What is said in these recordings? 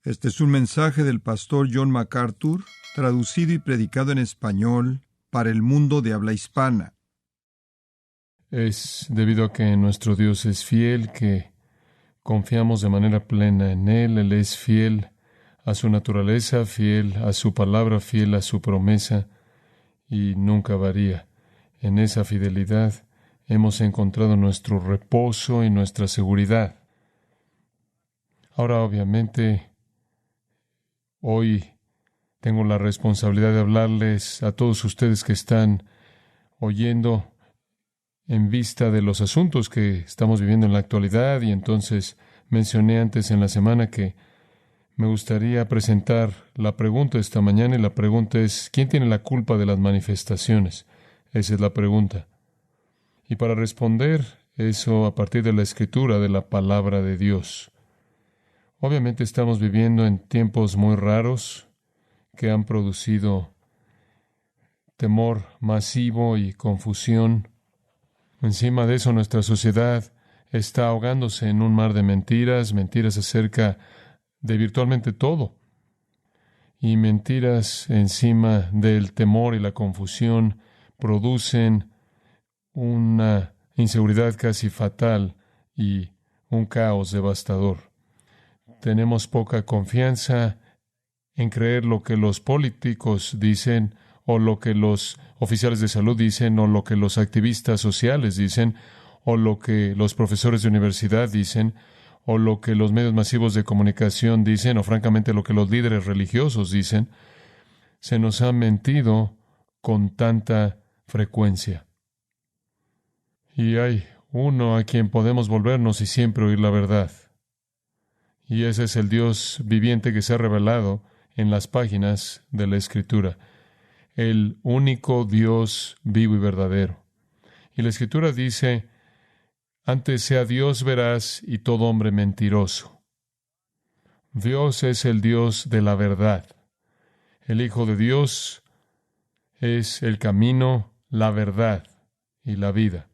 Este es un mensaje del pastor John MacArthur, traducido y predicado en español para el mundo de habla hispana. Es debido a que nuestro Dios es fiel, que confiamos de manera plena en Él. Él es fiel a su naturaleza, fiel a su palabra, fiel a su promesa, y nunca varía. En esa fidelidad hemos encontrado nuestro reposo y nuestra seguridad. Ahora, obviamente, hoy tengo la responsabilidad de hablarles a todos ustedes que están oyendo en vista de los asuntos que estamos viviendo en la actualidad, y entonces mencioné antes en la semana que me gustaría presentar la pregunta esta mañana, y la pregunta es: ¿quién tiene la culpa de las manifestaciones? Esa es la pregunta. Y para responder eso a partir de la Escritura, de la palabra de Dios. Obviamente estamos viviendo en tiempos muy raros que han producido temor masivo y confusión. Encima de eso, nuestra sociedad está ahogándose en un mar de mentiras, mentiras acerca de virtualmente todo, y mentiras encima del temor y la confusión producen una inseguridad casi fatal y un caos devastador. Tenemos poca confianza en creer lo que los políticos dicen, o lo que los oficiales de salud dicen, o lo que los activistas sociales dicen, o lo que los profesores de universidad dicen, o lo que los medios masivos de comunicación dicen, o francamente lo que los líderes religiosos dicen. Se nos ha mentido con tanta frecuencia. Y hay uno a quien podemos volvernos y siempre oír la verdad. Y ese es el Dios viviente que se ha revelado en las páginas de la Escritura. El único Dios vivo y verdadero. Y la Escritura dice: antes sea Dios veraz y todo hombre mentiroso. Dios es el Dios de la verdad. El Hijo de Dios es el camino, la verdad y la vida.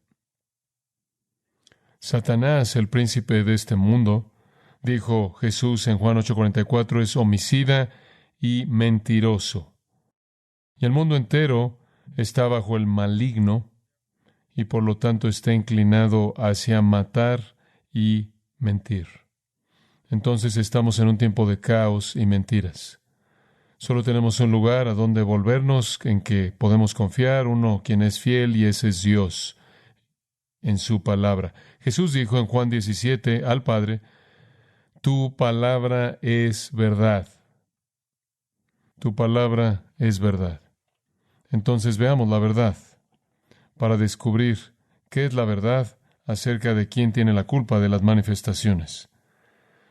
Satanás, el príncipe de este mundo, dijo Jesús en Juan 8:44, es homicida y mentiroso. Y el mundo entero está bajo el maligno, y por lo tanto está inclinado hacia matar y mentir. Entonces estamos en un tiempo de caos y mentiras. Solo tenemos un lugar a donde volvernos, en que podemos confiar, uno quien es fiel, y ese es Dios, en su palabra. Jesús dijo en Juan 17 al Padre: tu palabra es verdad. Tu palabra es verdad. Entonces veamos la verdad, para descubrir qué es la verdad acerca de quién tiene la culpa de las manifestaciones.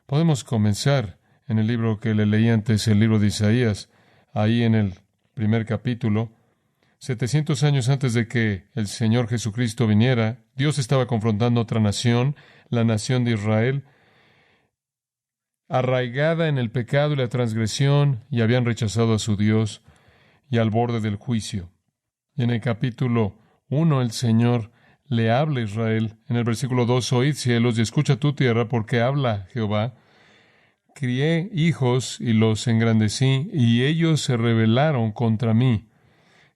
Podemos comenzar en el libro que le leí antes, el libro de Isaías, ahí en el primer capítulo. 700 años antes de que el Señor Jesucristo viniera, Dios estaba confrontando a otra nación, la nación de Israel, arraigada en el pecado y la transgresión, y habían rechazado a su Dios, y al borde del juicio. Y en el capítulo 1 el Señor le habla a Israel. En el versículo 2, oíd cielos y escucha tu tierra, porque habla Jehová. Crié hijos y los engrandecí, y ellos se rebelaron contra mí.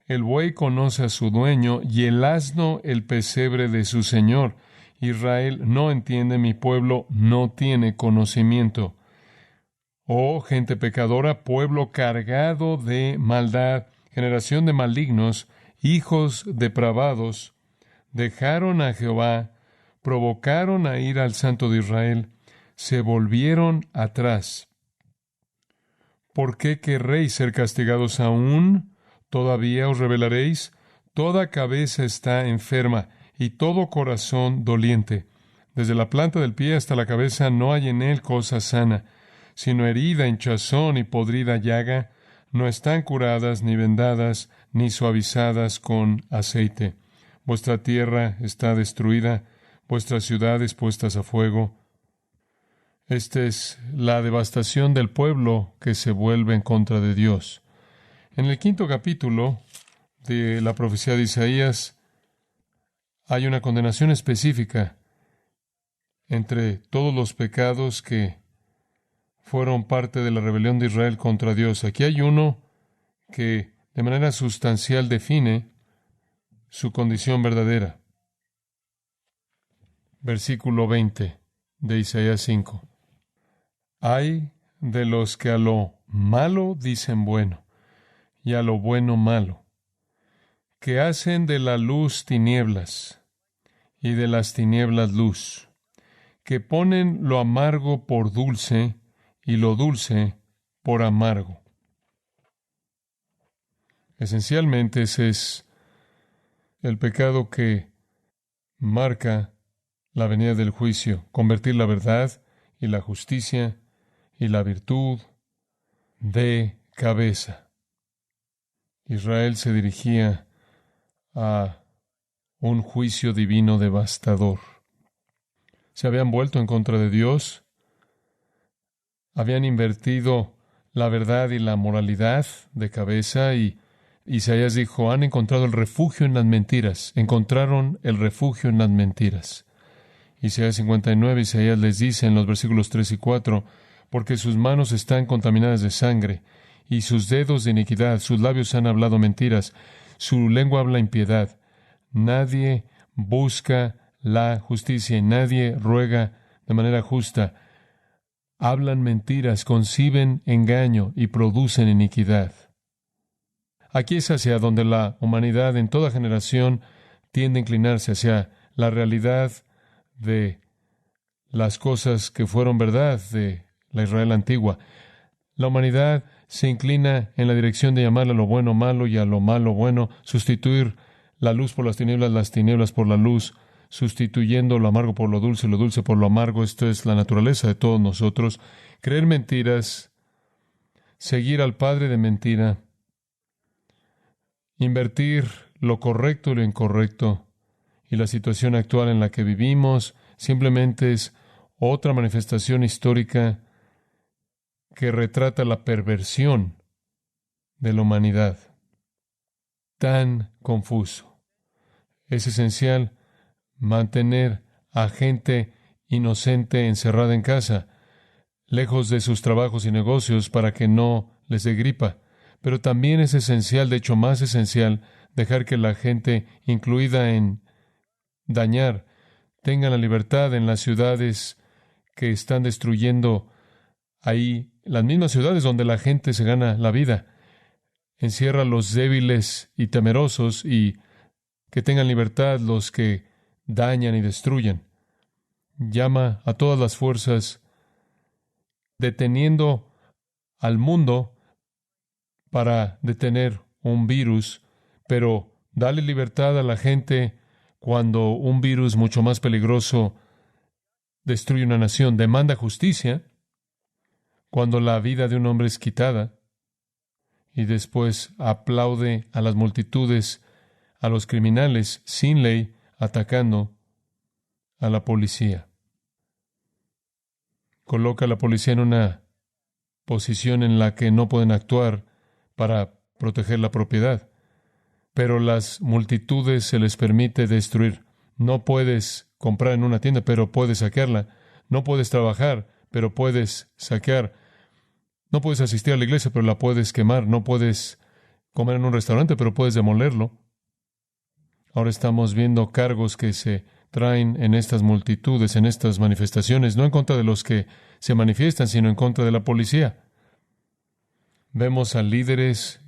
El buey conoce a su dueño, y el asno el pesebre de su señor. Israel no entiende, mi pueblo no tiene conocimiento. Oh gente pecadora, pueblo cargado de maldad, generación de malignos, hijos depravados, dejaron a Jehová, provocaron a ira al Santo de Israel, se volvieron atrás. ¿Por qué querréis ser castigados aún? ¿Todavía os rebelaréis? Toda cabeza está enferma y todo corazón doliente. Desde la planta del pie hasta la cabeza no hay en él cosa sana, sino herida, hinchazón y podrida llaga. No están curadas, ni vendadas, ni suavizadas con aceite. Vuestra tierra está destruida, vuestras ciudades puestas a fuego. Esta es la devastación del pueblo que se vuelve en contra de Dios. En el 5º capítulo de la profecía de Isaías hay una condenación específica entre todos los pecados que fueron parte de la rebelión de Israel contra Dios. Aquí hay uno que de manera sustancial define su condición verdadera. Versículo 20 de Isaías 5. Ay de los que a lo malo dicen bueno y a lo bueno malo, que hacen de la luz tinieblas y de las tinieblas luz, que ponen lo amargo por dulce y lo dulce por amargo. Esencialmente ese es el pecado que marca la venida del juicio, convertir la verdad y la justicia y la virtud de cabeza. Israel se dirigía a un juicio divino devastador. Se habían vuelto en contra de Dios, habían invertido la verdad y la moralidad de cabeza, y Isaías dijo, han encontrado el refugio en las mentiras, encontraron el refugio en las mentiras. Isaías 59, Isaías les dice en los versículos 3 y 4, porque sus manos están contaminadas de sangre, y sus dedos de iniquidad, sus labios han hablado mentiras, su lengua habla impiedad. Nadie busca la justicia y nadie ruega de manera justa. Hablan mentiras, conciben engaño y producen iniquidad. Aquí es hacia donde la humanidad en toda generación tiende a inclinarse, hacia la realidad de las cosas que fueron verdad de la Israel antigua. La humanidad se inclina en la dirección de llamar a lo bueno malo y a lo malo bueno, sustituir la luz por las tinieblas por la luz, sustituyendo lo amargo por lo dulce y lo dulce por lo amargo. Esto es la naturaleza de todos nosotros. Creer mentiras, seguir al padre de mentira, invertir lo correcto y lo incorrecto, y la situación actual en la que vivimos simplemente es otra manifestación histórica que retrata la perversión de la humanidad. Tan confuso. Es esencial mantener a gente inocente encerrada en casa, lejos de sus trabajos y negocios para que no les dé gripa. Pero también es esencial, de hecho más esencial, dejar que la gente, incluida en dañar, tenga la libertad en las ciudades que están destruyendo ahí, las mismas ciudades donde la gente se gana la vida. Encierra a los débiles y temerosos y que tengan libertad los que dañan y destruyen. Llama a todas las fuerzas deteniendo al mundo para detener un virus, pero dale libertad a la gente cuando un virus mucho más peligroso destruye una nación. Demanda justicia cuando la vida de un hombre es quitada, y después aplaude a las multitudes, a los criminales sin ley, atacando a la policía. Coloca a la policía en una posición en la que no pueden actuar para proteger la propiedad, pero las multitudes se les permite destruir. No puedes comprar en una tienda, pero puedes saquearla. No puedes trabajar, pero puedes saquear. No puedes asistir a la iglesia, pero la puedes quemar. No puedes comer en un restaurante, pero puedes demolerlo. Ahora estamos viendo cargos que se traen en estas multitudes, en estas manifestaciones, no en contra de los que se manifiestan, sino en contra de la policía. Vemos a líderes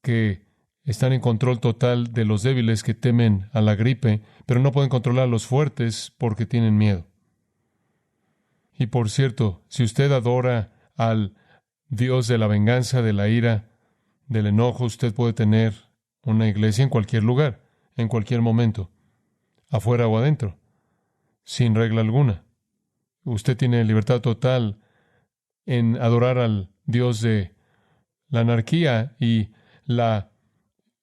que están en control total de los débiles que temen a la gripe, pero no pueden controlar a los fuertes porque tienen miedo. Y por cierto, si usted adora al Dios de la venganza, de la ira, del enojo, usted puede tener una iglesia en cualquier lugar, en cualquier momento, afuera o adentro, sin regla alguna. Usted tiene libertad total en adorar al Dios de la anarquía, y la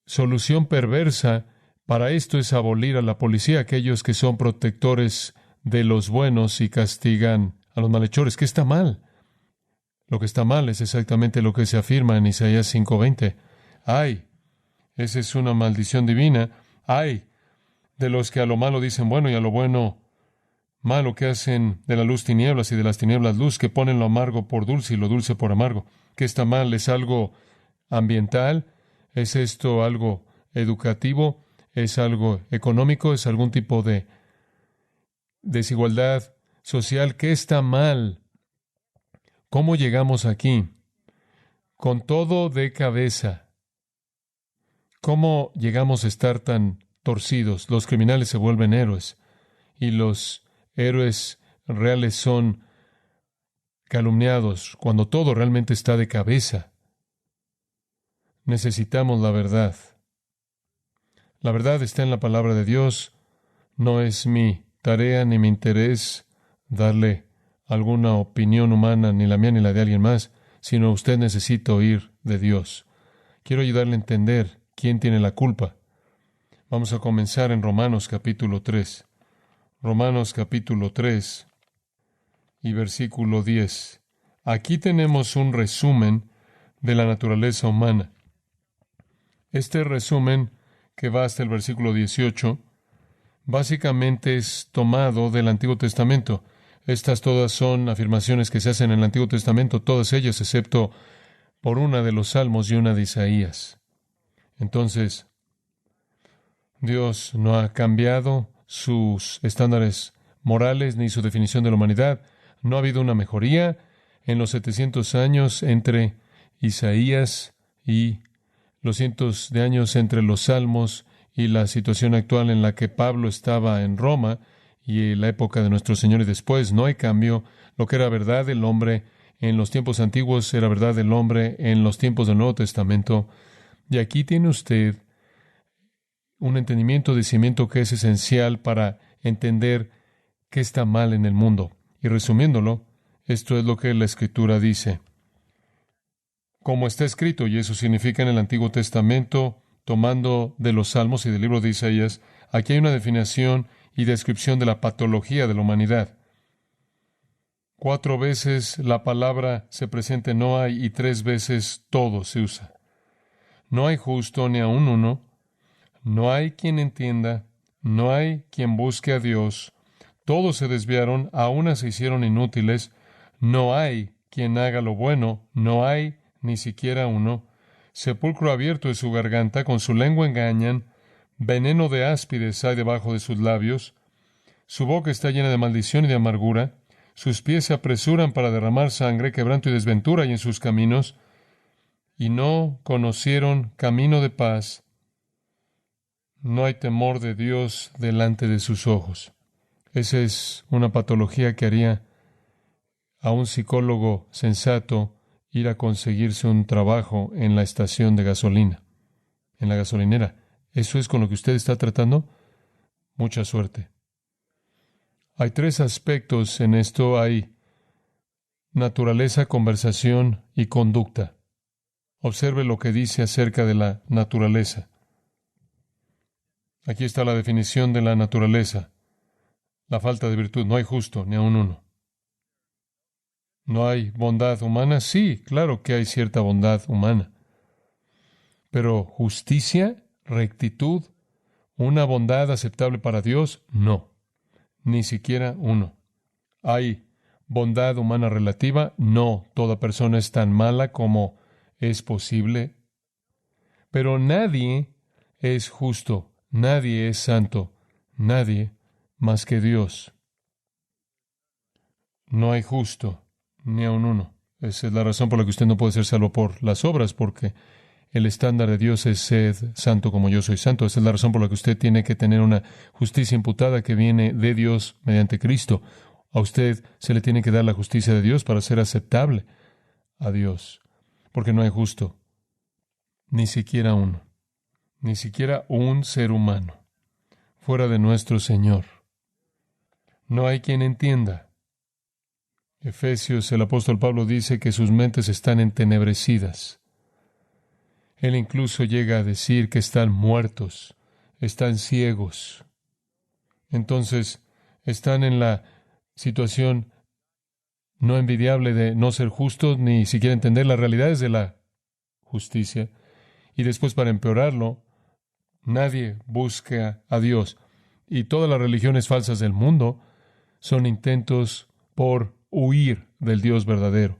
solución perversa para esto es abolir a la policía, aquellos que son protectores de los buenos y castigan a los malhechores. ¿Qué está mal? Lo que está mal es exactamente lo que se afirma en Isaías 5:20. ¡Ay! Esa es una maldición divina. ¡Ay! De los que a lo malo dicen bueno y a lo bueno malo, que hacen de la luz tinieblas y de las tinieblas luz, que ponen lo amargo por dulce y lo dulce por amargo. ¿Qué está mal? ¿Es algo ambiental? ¿Es esto algo educativo? ¿Es algo económico? ¿Es algún tipo de desigualdad social? ¿Qué está mal? ¿Cómo llegamos aquí? Con todo de cabeza. ¿Cómo llegamos a estar tan torcidos? Los criminales se vuelven héroes y los héroes reales son calumniados cuando todo realmente está de cabeza. Necesitamos la verdad. La verdad está en la palabra de Dios. No es mi tarea ni mi interés darle alguna opinión humana, ni la mía ni la de alguien más, sino usted necesita oír de Dios. Quiero ayudarle a entender quién tiene la culpa. Vamos a comenzar en Romanos capítulo 3. Romanos capítulo 3 y versículo 10. Aquí tenemos un resumen de la naturaleza humana. Este resumen, que va hasta el versículo 18, básicamente es tomado del Antiguo Testamento. Estas todas son afirmaciones que se hacen en el Antiguo Testamento, todas ellas excepto por una de los Salmos y una de Isaías. Entonces, Dios no ha cambiado sus estándares morales ni su definición de la humanidad. No ha habido una mejoría en los 700 años entre Isaías y los cientos de años entre los Salmos y la situación actual en la que Pablo estaba en Roma y la época de nuestro Señor y después. No hay cambio. Lo que era verdad del hombre en los tiempos antiguos era verdad del hombre en los tiempos del Nuevo Testamento. Y aquí tiene usted un entendimiento de cimiento que es esencial para entender qué está mal en el mundo. Y resumiéndolo, esto es lo que la Escritura dice. Como está escrito, y eso significa en el Antiguo Testamento, tomando de los Salmos y del libro de Isaías, aquí hay una definición y descripción de la patología de la humanidad. 4 veces la palabra se presenta en no hay y 3 veces todo se usa. No hay justo ni aun uno. No hay quien entienda, no hay quien busque a Dios. Todos se desviaron, a una se hicieron inútiles. No hay quien haga lo bueno, no hay ni siquiera uno. Sepulcro abierto es su garganta, con su lengua engañan. Veneno de áspides hay debajo de sus labios. Su boca está llena de maldición y de amargura. Sus pies se apresuran para derramar sangre, quebranto y desventura hay en sus caminos. Y no conocieron camino de paz. No hay temor de Dios delante de sus ojos. Esa es una patología que haría a un psicólogo sensato ir a conseguirse un trabajo en la estación de gasolina, en la gasolinera. ¿Eso es con lo que usted está tratando? Mucha suerte. Hay 3 aspectos en esto. Hay naturaleza, conversación y conducta. Observe lo que dice acerca de la naturaleza. Aquí está la definición de la naturaleza. La falta de virtud. No hay justo, ni aun uno. ¿No hay bondad humana? Sí, claro que hay cierta bondad humana. Pero justicia, rectitud, una bondad aceptable para Dios, no. Ni siquiera uno. ¿Hay bondad humana relativa? No. Toda persona es tan mala como es posible. Pero nadie es justo. Nadie es santo, nadie más que Dios. No hay justo, ni aun uno. Esa es la razón por la que usted no puede ser salvo por las obras, porque el estándar de Dios es sed santo como yo soy santo. Esa es la razón por la que usted tiene que tener una justicia imputada que viene de Dios mediante Cristo. A usted se le tiene que dar la justicia de Dios para ser aceptable a Dios, porque no hay justo, ni siquiera uno. Ni siquiera un ser humano, fuera de nuestro Señor. No hay quien entienda. Efesios, el apóstol Pablo dice que sus mentes están entenebrecidas. Él incluso llega a decir que están muertos, están ciegos. Entonces, están en la situación no envidiable de no ser justos, ni siquiera entender las realidades de la justicia. Y después, para empeorarlo, nadie busca a Dios. Y todas las religiones falsas del mundo son intentos por huir del Dios verdadero.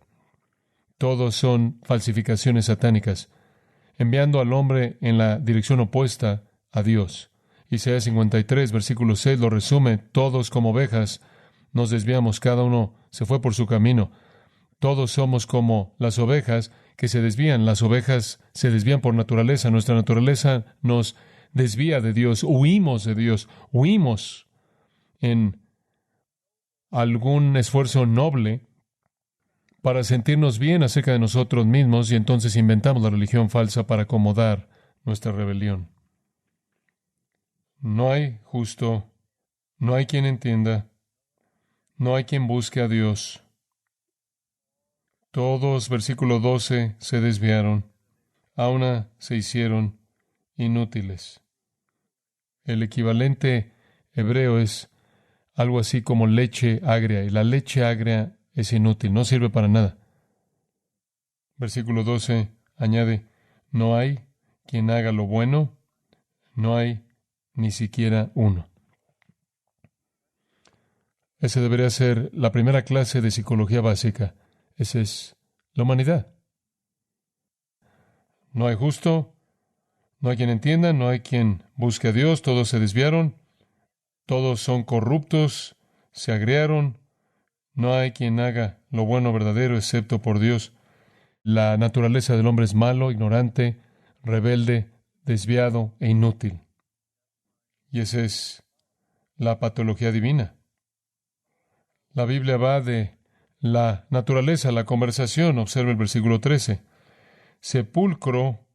Todos son falsificaciones satánicas, enviando al hombre en la dirección opuesta a Dios. Isaías 53, versículo 6 lo resume: todos como ovejas nos desviamos, cada uno se fue por su camino. Todos somos como las ovejas que se desvían. Las ovejas se desvían por naturaleza. Nuestra naturaleza nos desvía de Dios. Huimos de Dios. Huimos en algún esfuerzo noble para sentirnos bien acerca de nosotros mismos, y entonces inventamos la religión falsa para acomodar nuestra rebelión. No hay justo, no hay quien entienda, no hay quien busque a Dios. Todos, versículo 12, se desviaron, a una se hicieron inútiles. El equivalente hebreo es algo así como leche agria, y la leche agria es inútil, no sirve para nada. Versículo 12 añade: no hay quien haga lo bueno, no hay ni siquiera uno. Esa debería ser la primera clase de psicología básica. Esa es la humanidad. No hay justo, no hay quien entienda, no hay quien busque a Dios, todos se desviaron, todos son corruptos, se agriaron, no hay quien haga lo bueno verdadero excepto por Dios. La naturaleza del hombre es malo, ignorante, rebelde, desviado e inútil. Y esa es la patología divina. La Biblia va de la naturaleza a la conversación. Observe el versículo 13. Sepulcro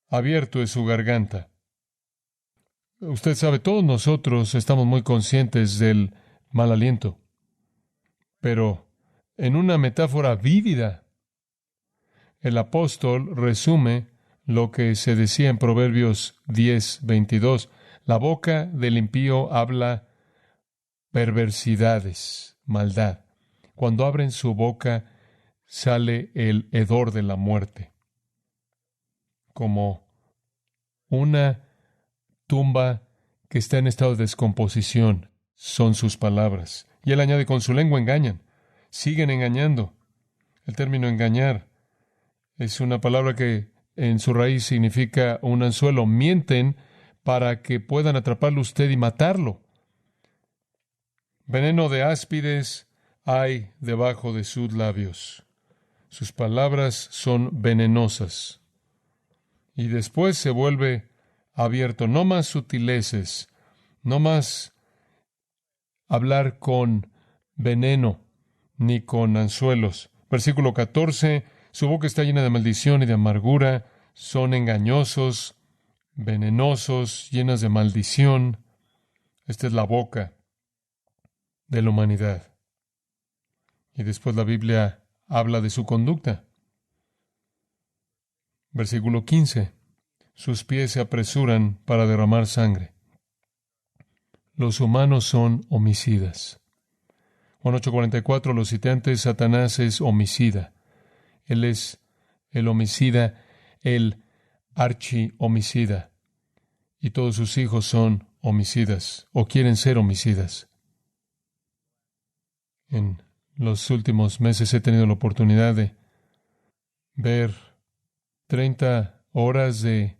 abierto es su garganta. Usted sabe, todos nosotros estamos muy conscientes del mal aliento, pero en una metáfora vívida, el apóstol resume lo que se decía en Proverbios 10:22. La boca del impío habla perversidades, maldad. Cuando abren su boca, sale el hedor de la muerte. Como una tumba que está en estado de descomposición, son sus palabras. Y él añade: con su lengua engañan, siguen engañando. El término engañar es una palabra que en su raíz significa un anzuelo. Mienten para que puedan atraparlo usted y matarlo. Veneno de áspides hay debajo de sus labios. Sus palabras son venenosas. Y después se vuelve abierto. No más sutileces, no más hablar con veneno ni con anzuelos. Versículo 14, su boca está llena de maldición y de amargura, son engañosos, venenosos, llenas de maldición. Esta es la boca de la humanidad. Y después la Biblia habla de su conducta. Versículo 15. Sus pies se apresuran para derramar sangre. Los humanos son homicidas. Juan 8:44, los sitiantes: Satanás es homicida. Él es el homicida, el archihomicida. Y todos sus hijos son homicidas, o quieren ser homicidas. En los últimos meses he tenido la oportunidad de ver 30 horas de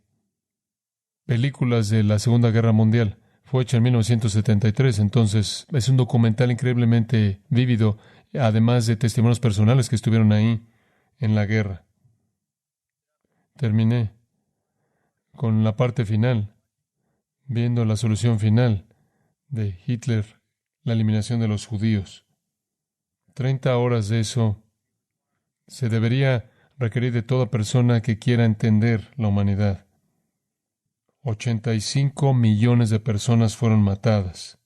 películas de la Segunda Guerra Mundial. Fue hecha en 1973, entonces es un documental increíblemente vívido, además de testimonios personales que estuvieron ahí en la guerra. Terminé con la parte final, viendo la solución final de Hitler, la eliminación de los judíos. 30 horas de eso se debería requerir de toda persona que quiera entender la humanidad. 85 millones de personas fueron matadas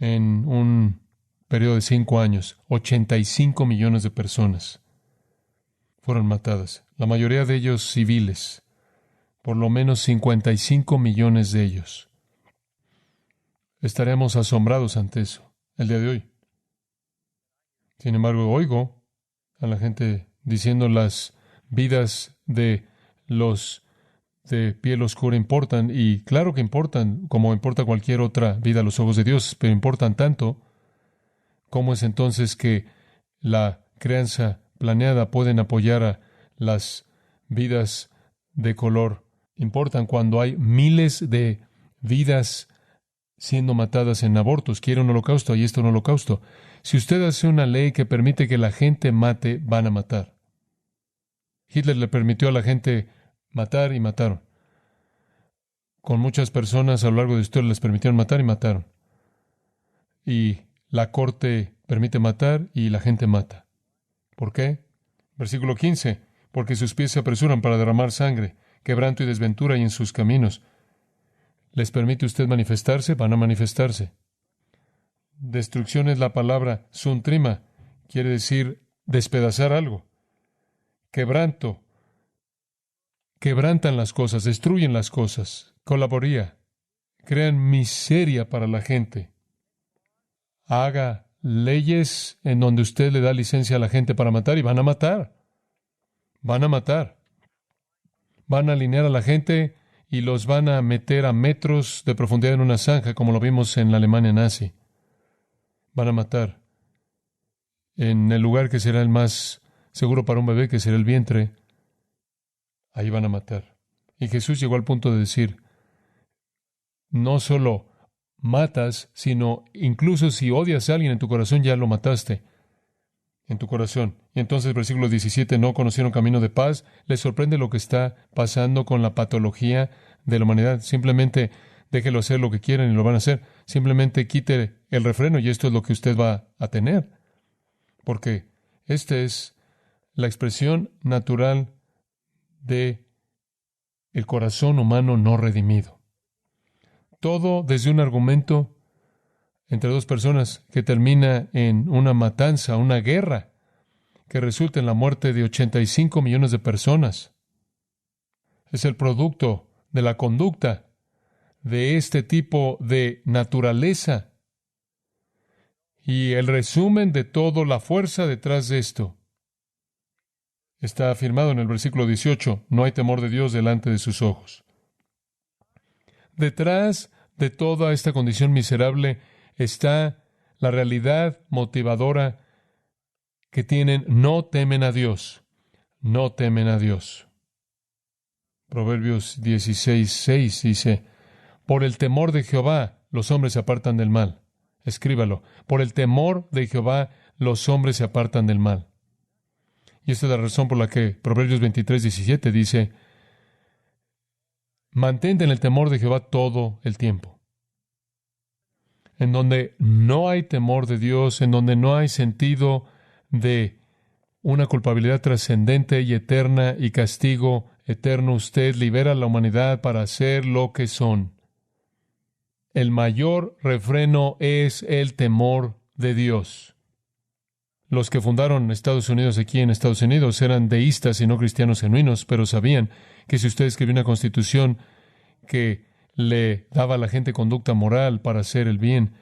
en un periodo de 5 años. 85 millones de personas fueron matadas, la mayoría de ellos civiles, por lo menos 55 millones de ellos. Estaremos asombrados ante eso el día de hoy. Sin embargo, oigo a la gente diciendo las vidas de los de piel oscura importan, y claro que importan, como importa cualquier otra vida a los ojos de Dios, pero importan tanto. ¿Cómo es entonces que la crianza planeada pueden apoyar a las vidas de color? Importan cuando hay miles de vidas siendo matadas en abortos. Quiere un holocausto, ahí está un holocausto. Si usted hace una ley que permite que la gente mate, van a matar. Hitler le permitió a la gente matar y mataron. Con muchas personas a lo largo de la historia les permitieron matar y mataron. Y la corte permite matar y la gente mata. ¿Por qué? Versículo 15. Porque sus pies se apresuran para derramar sangre, quebranto y desventura hay en sus caminos. ¿Les permite usted manifestarse? Van a manifestarse. Destrucción es la palabra suntrima, quiere decir despedazar algo. Quebranto. Quebrantan las cosas, destruyen las cosas. Colaboría. Crean miseria para la gente. Haga leyes en donde usted le da licencia a la gente para matar y van a matar. Van a matar. Van a alinear a la gente y los van a meter a metros de profundidad en una zanja, como lo vimos en la Alemania nazi. Van a matar. En el lugar que será el más seguro para un bebé, que será el vientre, ahí van a matar. Y Jesús llegó al punto de decir, no solo matas, sino incluso si odias a alguien en tu corazón, ya lo mataste en tu corazón. Y entonces, versículo 17, no conocieron camino de paz. Les sorprende lo que está pasando con la patología de la humanidad. Simplemente déjelo hacer lo que quieran y lo van a hacer. Simplemente quite el refreno y esto es lo que usted va a tener. Porque esta es la expresión natural de el corazón humano no redimido. Todo desde un argumento entre dos personas que termina en una matanza, una guerra, que resulta en la muerte de 85 millones de personas. Es el producto de la conducta de este tipo de naturaleza. Y el resumen de toda la fuerza detrás de esto está afirmado en el versículo 18. No hay temor de Dios delante de sus ojos. Detrás de toda esta condición miserable está la realidad motivadora que tienen: no temen a Dios, no temen a Dios. Proverbios 16:6 dice, por el temor de Jehová los hombres se apartan del mal. Escríbalo, por el temor de Jehová los hombres se apartan del mal. Y esta es la razón por la que Proverbios 23:17 dice, mantente en el temor de Jehová todo el tiempo. En donde no hay temor de Dios, en donde no hay sentido de una culpabilidad trascendente y eterna y castigo eterno, usted libera a la humanidad para hacer lo que son. El mayor refreno es el temor de Dios. Los que fundaron Estados Unidos aquí en Estados Unidos eran deístas y no cristianos genuinos, pero sabían que si usted escribía una constitución que le daba a la gente conducta moral para hacer el bien,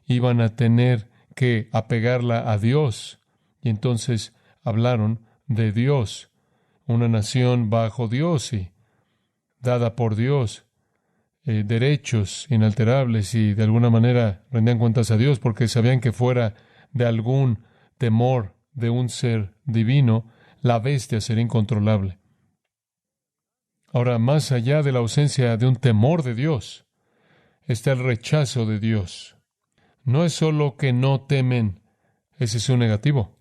iban a tener que apegarla a Dios. Y entonces hablaron de Dios, una nación bajo Dios y dada por Dios, derechos inalterables, y de alguna manera rendían cuentas a Dios porque sabían que fuera de algún temor de un ser divino, la bestia sería incontrolable. Ahora, más allá de la ausencia de un temor de Dios, está el rechazo de Dios. No es solo que no temen, ese es un negativo.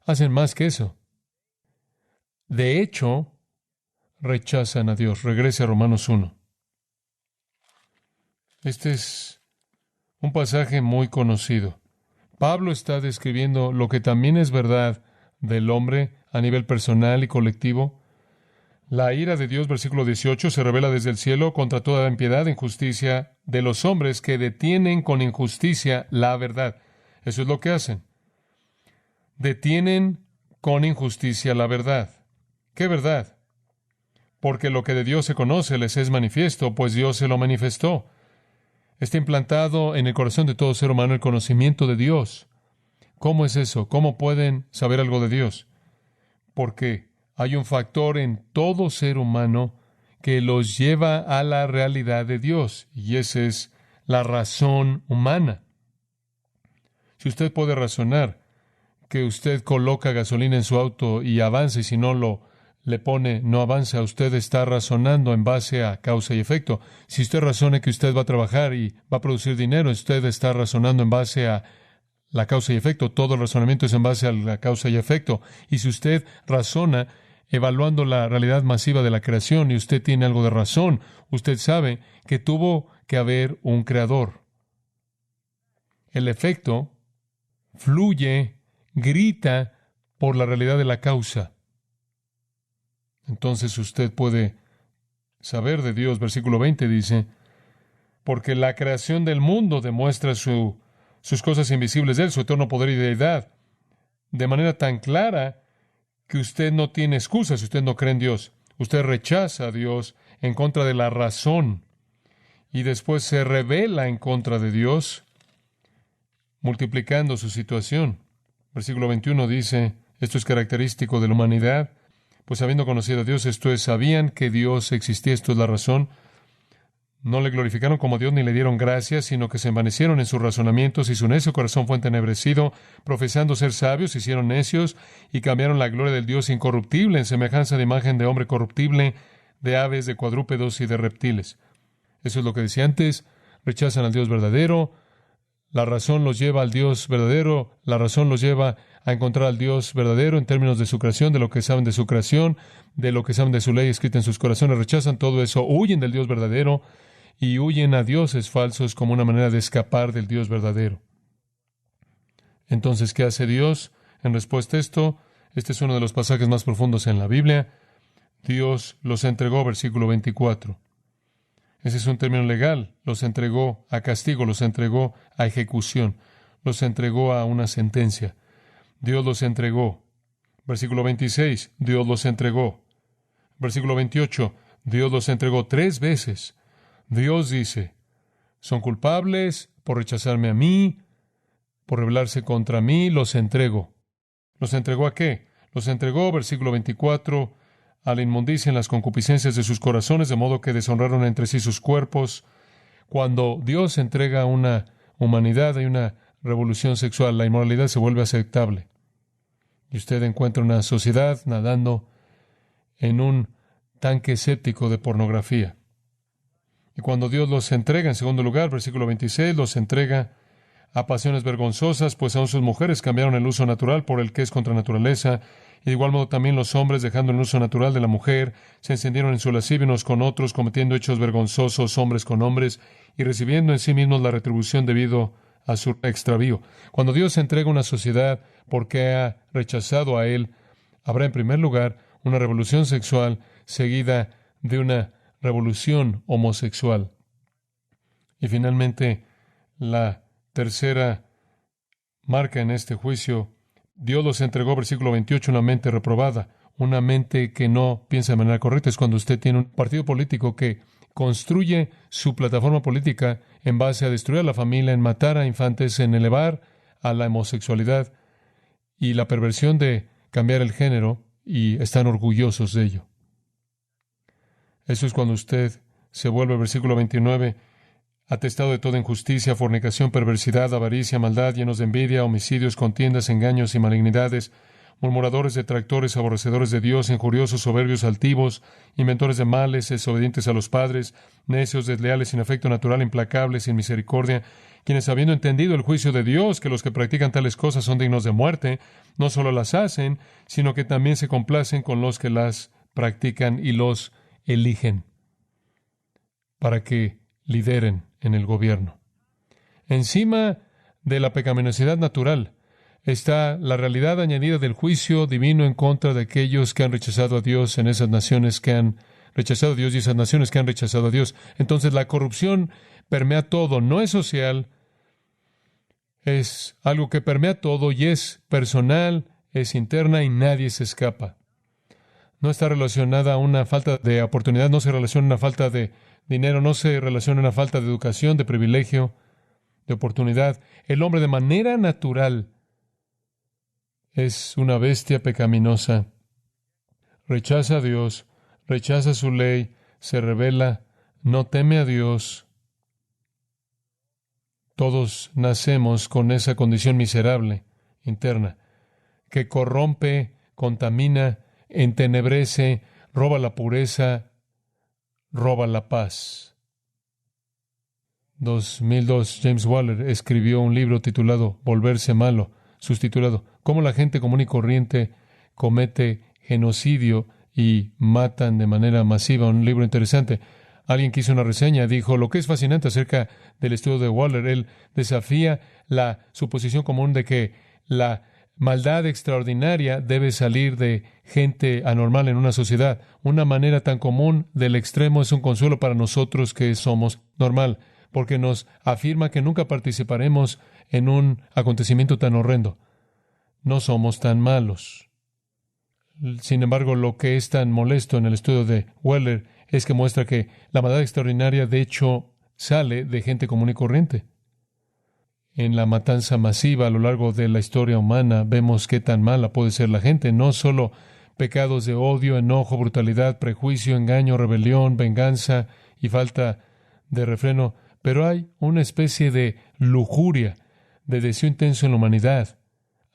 Hacen más que eso. De hecho, rechazan a Dios. Regrese a Romanos 1. Este es un pasaje muy conocido. Pablo está describiendo lo que también es verdad del hombre a nivel personal y colectivo. La ira de Dios, versículo 18, se revela desde el cielo contra toda impiedad e injusticia de los hombres que detienen con injusticia la verdad. Eso es lo que hacen. Detienen con injusticia la verdad. ¿Qué verdad? Porque lo que de Dios se conoce les es manifiesto, pues Dios se lo manifestó. Está implantado en el corazón de todo ser humano el conocimiento de Dios. ¿Cómo es eso? ¿Cómo pueden saber algo de Dios? Porque hay un factor en todo ser humano que los lleva a la realidad de Dios, y esa es la razón humana. Si usted puede razonar que usted coloca gasolina en su auto y avanza, y si no le pone, no avanza, usted está razonando en base a causa y efecto. Si usted razona que usted va a trabajar y va a producir dinero, usted está razonando en base a la causa y efecto. Todo el razonamiento es en base a la causa y efecto. Y si usted razona evaluando la realidad masiva de la creación y usted tiene algo de razón, usted sabe que tuvo que haber un creador. El efecto fluye, grita por la realidad de la causa. Entonces usted puede saber de Dios. Versículo 20 dice, porque la creación del mundo demuestra sus cosas invisibles de Él, su eterno poder y deidad, de manera tan clara que usted no tiene excusa si usted no cree en Dios. Usted rechaza a Dios en contra de la razón y después se rebela en contra de Dios, multiplicando su situación. Versículo 21 dice, esto es característico de la humanidad, pues habiendo conocido a Dios, esto es, sabían que Dios existía, esto es la razón. No le glorificaron como Dios ni le dieron gracias, sino que se envanecieron en sus razonamientos y su necio corazón fue entenebrecido. Profesando ser sabios, se hicieron necios y cambiaron la gloria del Dios incorruptible en semejanza de imagen de hombre corruptible, de aves, de cuadrúpedos y de reptiles. Eso es lo que decía antes. Rechazan al Dios verdadero. La razón los lleva al Dios verdadero. La razón los lleva a encontrar al Dios verdadero en términos de su creación, de lo que saben de su creación, de lo que saben de su ley escrita en sus corazones. Rechazan todo eso, huyen del Dios verdadero y huyen a dioses falsos como una manera de escapar del Dios verdadero. Entonces, ¿qué hace Dios en respuesta a esto? Este es uno de los pasajes más profundos en la Biblia. Dios los entregó, versículo 24. Ese es un término legal. Los entregó a castigo, los entregó a ejecución, los entregó a una sentencia. Dios los entregó. Versículo 26, Dios los entregó. Versículo 28, Dios los entregó 3 veces. Dios dice, son culpables por rechazarme a mí, por rebelarse contra mí, los entrego. ¿Los entregó a qué? Los entregó, versículo 24, a la inmundicia en las concupiscencias de sus corazones, de modo que deshonraron entre sí sus cuerpos. Cuando Dios entrega a una humanidad, hay una revolución sexual, la inmoralidad se vuelve aceptable. Y usted encuentra una sociedad nadando en un tanque séptico de pornografía. Y cuando Dios los entrega, en segundo lugar, versículo 26, los entrega a pasiones vergonzosas, pues aun sus mujeres cambiaron el uso natural por el que es contra naturaleza, y de igual modo también los hombres, dejando el uso natural de la mujer, se encendieron en su lascivia unos con otros, cometiendo hechos vergonzosos hombres con hombres, y recibiendo en sí mismos la retribución debido a su extravío. Cuando Dios entrega una sociedad porque ha rechazado a Él, habrá en primer lugar una revolución sexual seguida de una revolución homosexual. Y finalmente, la tercera marca en este juicio, Dios los entregó, versículo 28, una mente reprobada, una mente que no piensa de manera correcta. Es cuando usted tiene un partido político que construye su plataforma política en base a destruir a la familia, en matar a infantes, en elevar a la homosexualidad y la perversión de cambiar el género, y están orgullosos de ello. Eso es cuando usted se vuelve, versículo 29, atestado de toda injusticia, fornicación, perversidad, avaricia, maldad, llenos de envidia, homicidios, contiendas, engaños y malignidades, murmuradores, detractores, aborrecedores de Dios, injuriosos, soberbios, altivos, inventores de males, desobedientes a los padres, necios, desleales, sin afecto natural, implacables, sin misericordia, quienes, habiendo entendido el juicio de Dios, que los que practican tales cosas son dignos de muerte, no solo las hacen, sino que también se complacen con los que las practican y los eligen para que lideren en el gobierno. Encima de la pecaminosidad natural está la realidad añadida del juicio divino en contra de aquellos que han rechazado a Dios en esas naciones que han rechazado a Dios y esas naciones que han rechazado a Dios. Entonces la corrupción permea todo, no es social, es algo que permea todo y es personal, es interna y nadie se escapa. No está relacionada a una falta de oportunidad, no se relaciona a una falta de dinero, no se relaciona a una falta de educación, de privilegio, de oportunidad. El hombre de manera natural es una bestia pecaminosa. Rechaza a Dios, rechaza su ley, se revela, no teme a Dios. Todos nacemos con esa condición miserable interna que corrompe, contamina, entenebrece, roba la pureza, roba la paz. 2002, James Waller escribió un libro titulado Volverse malo, subtitulado Cómo la gente común y corriente comete genocidio y matan de manera masiva. Un libro interesante. Alguien que hizo una reseña dijo, lo que es fascinante acerca del estudio de Waller, él desafía la suposición común de que la maldad extraordinaria debe salir de gente anormal en una sociedad. Una manera tan común del extremo es un consuelo para nosotros que somos normal, porque nos afirma que nunca participaremos en un acontecimiento tan horrendo. No somos tan malos. Sin embargo, lo que es tan molesto en el estudio de Weller es que muestra que la maldad extraordinaria, de hecho, sale de gente común y corriente. En la matanza masiva a lo largo de la historia humana, vemos qué tan mala puede ser la gente. No solo pecados de odio, enojo, brutalidad, prejuicio, engaño, rebelión, venganza y falta de refreno, pero hay una especie de lujuria, de deseo intenso en la humanidad,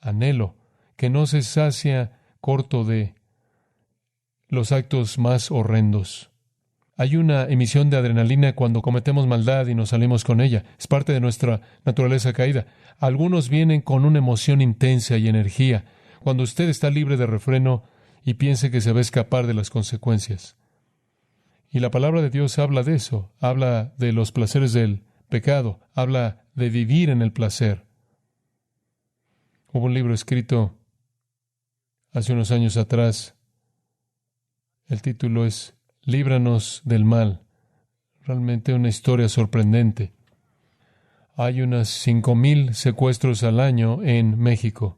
anhelo, que no se sacia corto de los actos más horrendos. Hay una emisión de adrenalina cuando cometemos maldad y nos salimos con ella. Es parte de nuestra naturaleza caída. Algunos vienen con una emoción intensa y energía cuando usted está libre de refreno y piense que se va a escapar de las consecuencias. Y la palabra de Dios habla de eso. Habla de los placeres del pecado. Habla de vivir en el placer. Hubo un libro escrito hace unos años atrás. El título es Líbranos del mal. Realmente una historia sorprendente. Hay unos 5,000 secuestros al año en México.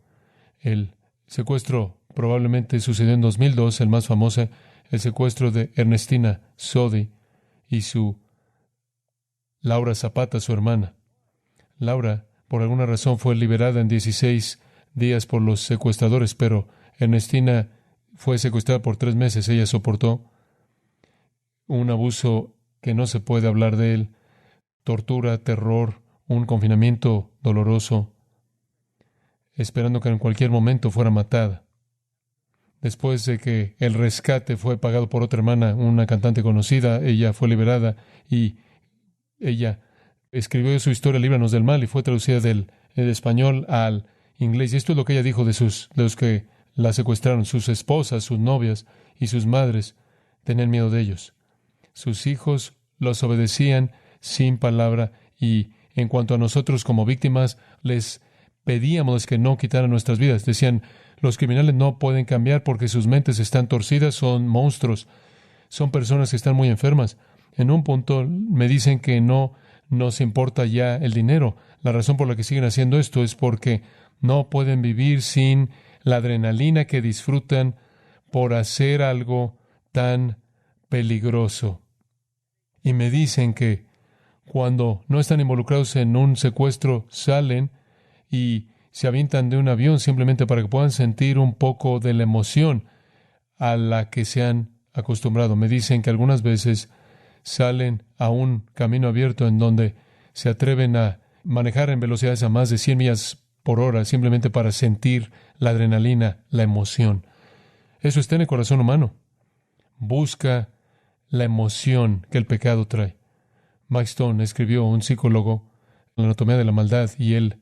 El secuestro probablemente sucedió en 2002, el más famoso, el secuestro de Ernestina Sodi y su Laura Zapata, su hermana. Laura, por alguna razón, fue liberada en 16 días por los secuestradores, pero Ernestina fue secuestrada por 3 meses. Ella soportó un abuso que no se puede hablar de él, tortura, terror, un confinamiento doloroso, esperando que en cualquier momento fuera matada. Después de que el rescate fue pagado por otra hermana, una cantante conocida, ella fue liberada y ella escribió su historia Líbranos del mal y fue traducida del español al inglés. Y esto es lo que ella dijo de los que la secuestraron. Sus esposas, sus novias y sus madres tenían miedo de ellos. Sus hijos los obedecían sin palabra y en cuanto a nosotros como víctimas, les pedíamos que no quitaran nuestras vidas. Decían, los criminales no pueden cambiar porque sus mentes están torcidas, son monstruos, son personas que están muy enfermas. En un punto me dicen que no nos importa ya el dinero. La razón por la que siguen haciendo esto es porque no pueden vivir sin la adrenalina que disfrutan por hacer algo tan peligroso. Y me dicen que cuando no están involucrados en un secuestro, salen y se avientan de un avión simplemente para que puedan sentir un poco de la emoción a la que se han acostumbrado. Me dicen que algunas veces salen a un camino abierto en donde se atreven a manejar en velocidades a más de 100 millas por hora simplemente para sentir la adrenalina, la emoción. Eso está en el corazón humano. Busca la emoción que el pecado trae. Mike Stone escribió, un psicólogo, La anatomía de la maldad, y él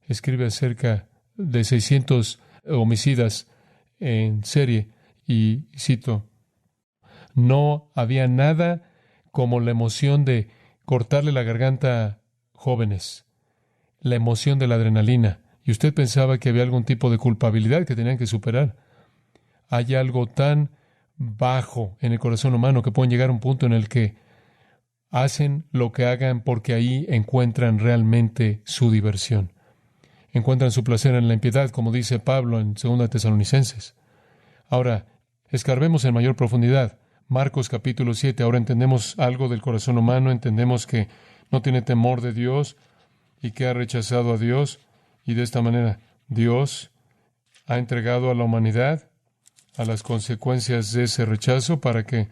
escribe acerca de 600 homicidas en serie, y cito, no había nada como la emoción de cortarle la garganta a jóvenes, la emoción de la adrenalina, y usted pensaba que había algún tipo de culpabilidad que tenían que superar. Hay algo tan bajo en el corazón humano que pueden llegar a un punto en el que hacen lo que hagan porque ahí encuentran realmente su diversión. Encuentran su placer en la impiedad, como dice Pablo en 2 Tesalonicenses. Ahora, escarbemos en mayor profundidad. Marcos capítulo 7. Ahora entendemos algo del corazón humano, entendemos que no tiene temor de Dios y que ha rechazado a Dios. Y de esta manera, Dios ha entregado a la humanidad a las consecuencias de ese rechazo para que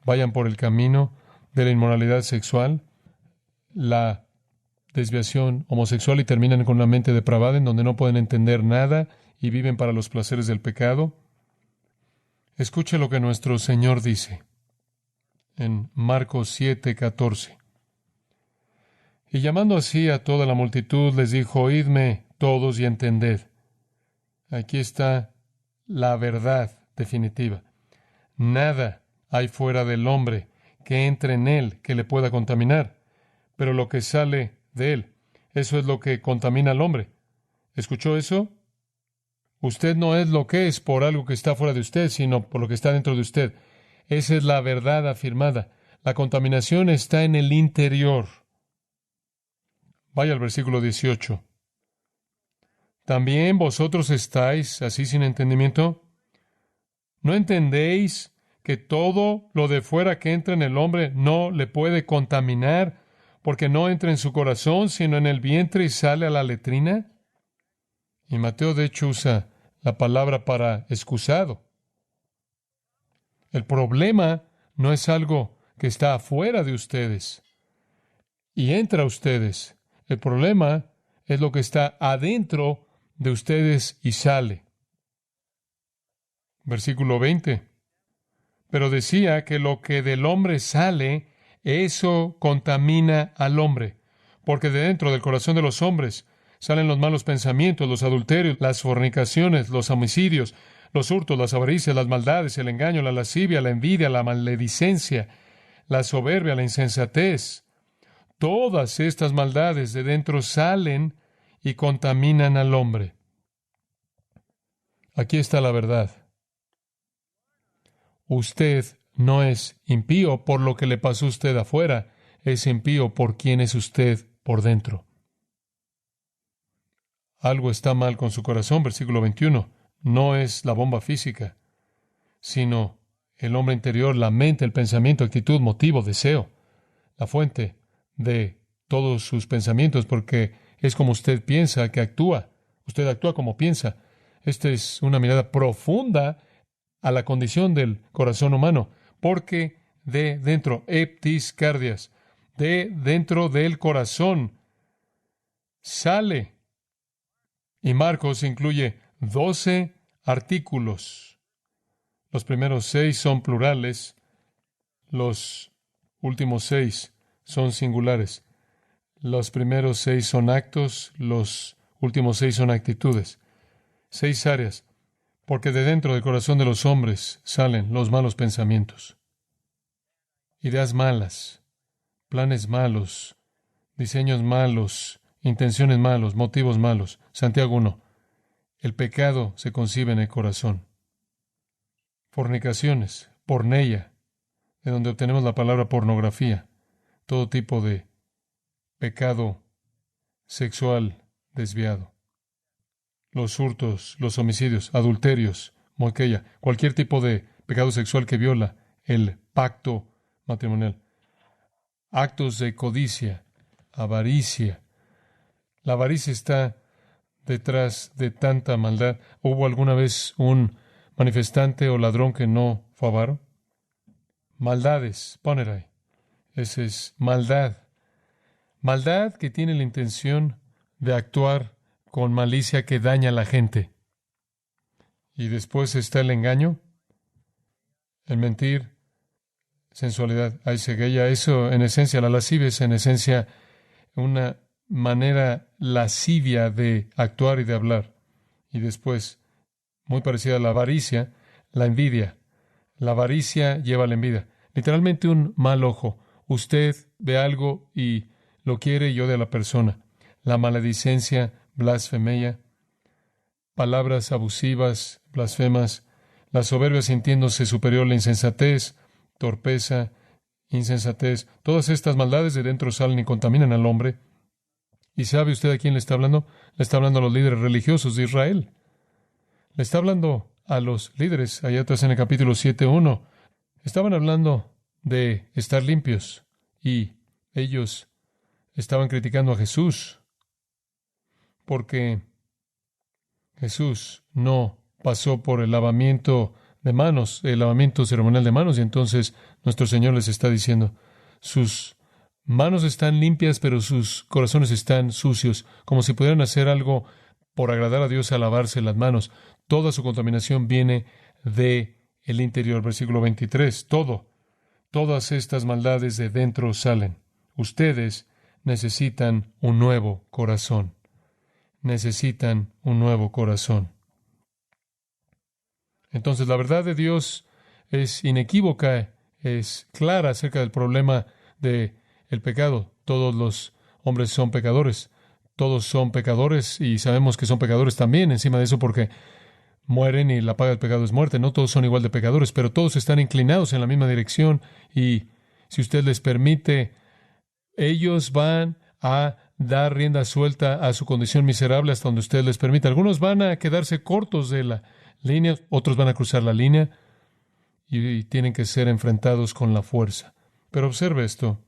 vayan por el camino de la inmoralidad sexual, la desviación homosexual y terminan con una mente depravada en donde no pueden entender nada y viven para los placeres del pecado. Escuche lo que nuestro Señor dice en Marcos 7:14. Y llamando así a toda la multitud, les dijo: Oídme todos y entended. Aquí está la verdad definitiva. Nada hay fuera del hombre que entre en él que le pueda contaminar, pero lo que sale de él, eso es lo que contamina al hombre. ¿Escuchó eso? Usted no es lo que es por algo que está fuera de usted, sino por lo que está dentro de usted. Esa es la verdad afirmada. La contaminación está en el interior. Vaya al versículo 18. ¿También vosotros estáis así sin entendimiento? ¿No entendéis que todo lo de fuera que entra en el hombre no le puede contaminar, porque no entra en su corazón, sino en el vientre y sale a la letrina? Y Mateo, de hecho, usa la palabra para excusado. El problema no es algo que está afuera de ustedes y entra a ustedes. El problema es lo que está adentro de ustedes y sale. Versículo 20. Pero decía que lo que del hombre sale, eso contamina al hombre, porque de dentro del corazón de los hombres salen los malos pensamientos, los adulterios, las fornicaciones, los homicidios, los hurtos, las avaricias, las maldades, el engaño, la lascivia, la envidia, la maledicencia, la soberbia, la insensatez. Todas estas maldades de dentro salen y contaminan al hombre. Aquí está la verdad. Usted no es impío por lo que le pasó a usted afuera, es impío por quién es usted por dentro. Algo está mal con su corazón, versículo 21. No es la bomba física, sino el hombre interior, la mente, el pensamiento, actitud, motivo, deseo, la fuente de todos sus pensamientos, porque es como usted piensa que actúa. Usted actúa como piensa. Esta es una mirada profunda a la condición del corazón humano, porque de dentro, eptis cardias, de dentro del corazón sale. Y Marcos incluye 12 artículos. Los primeros 6 son plurales, los últimos 6 son singulares. Los primeros 6 son actos, los últimos 6 son actitudes. 6 áreas, porque de dentro del corazón de los hombres salen los malos pensamientos, ideas malas, planes malos, diseños malos, intenciones malos, motivos malos. Santiago 1. El pecado se concibe en el corazón. Fornicaciones, porneia, de donde obtenemos la palabra pornografía, todo tipo de pecado sexual desviado. Los hurtos, los homicidios, adulterios, moqueya, cualquier tipo de pecado sexual que viola el pacto matrimonial. Actos de codicia, avaricia. La avaricia está detrás de tanta maldad. ¿Hubo alguna vez un manifestante o ladrón que no fue avaro? Maldades, poner ahí. Esa es maldad. Maldad que tiene la intención de actuar con malicia que daña a la gente. Y después está el engaño, el mentir, sensualidad, aisegeia. Eso en esencia, la lascivia es en esencia una manera lascivia de actuar y de hablar. Y después, muy parecida a la avaricia, la envidia. La avaricia lleva a la envidia. Literalmente un mal ojo. Usted ve algo y lo quiere y odia a la persona. La maledicencia, blasfemia, palabras abusivas, blasfemas, la soberbia sintiéndose superior, la insensatez, torpeza, insensatez. Todas estas maldades de dentro salen y contaminan al hombre. ¿Y sabe usted a quién le está hablando? Le está hablando a los líderes religiosos de Israel. Le está hablando a los líderes, allá atrás en el capítulo 7:1. Estaban hablando de estar limpios y ellos estaban criticando a Jesús porque Jesús no pasó por el lavamiento de manos, el lavamiento ceremonial de manos, y entonces nuestro Señor les está diciendo, sus manos están limpias, pero sus corazones están sucios, como si pudieran hacer algo por agradar a Dios al lavarse las manos. Toda su contaminación viene de el interior. Versículo 23. Todas estas maldades de dentro salen. Ustedes necesitan un nuevo corazón. Necesitan un nuevo corazón. Entonces, la verdad de Dios es inequívoca, es clara acerca del problema de el pecado. Todos los hombres son pecadores. Todos son pecadores y sabemos que son pecadores también encima de eso porque mueren y la paga del pecado es muerte. No todos son igual de pecadores, pero todos están inclinados en la misma dirección y si usted les permite, ellos van a dar rienda suelta a su condición miserable hasta donde usted les permita. Algunos van a quedarse cortos de la línea, otros van a cruzar la línea y tienen que ser enfrentados con la fuerza. Pero observe esto.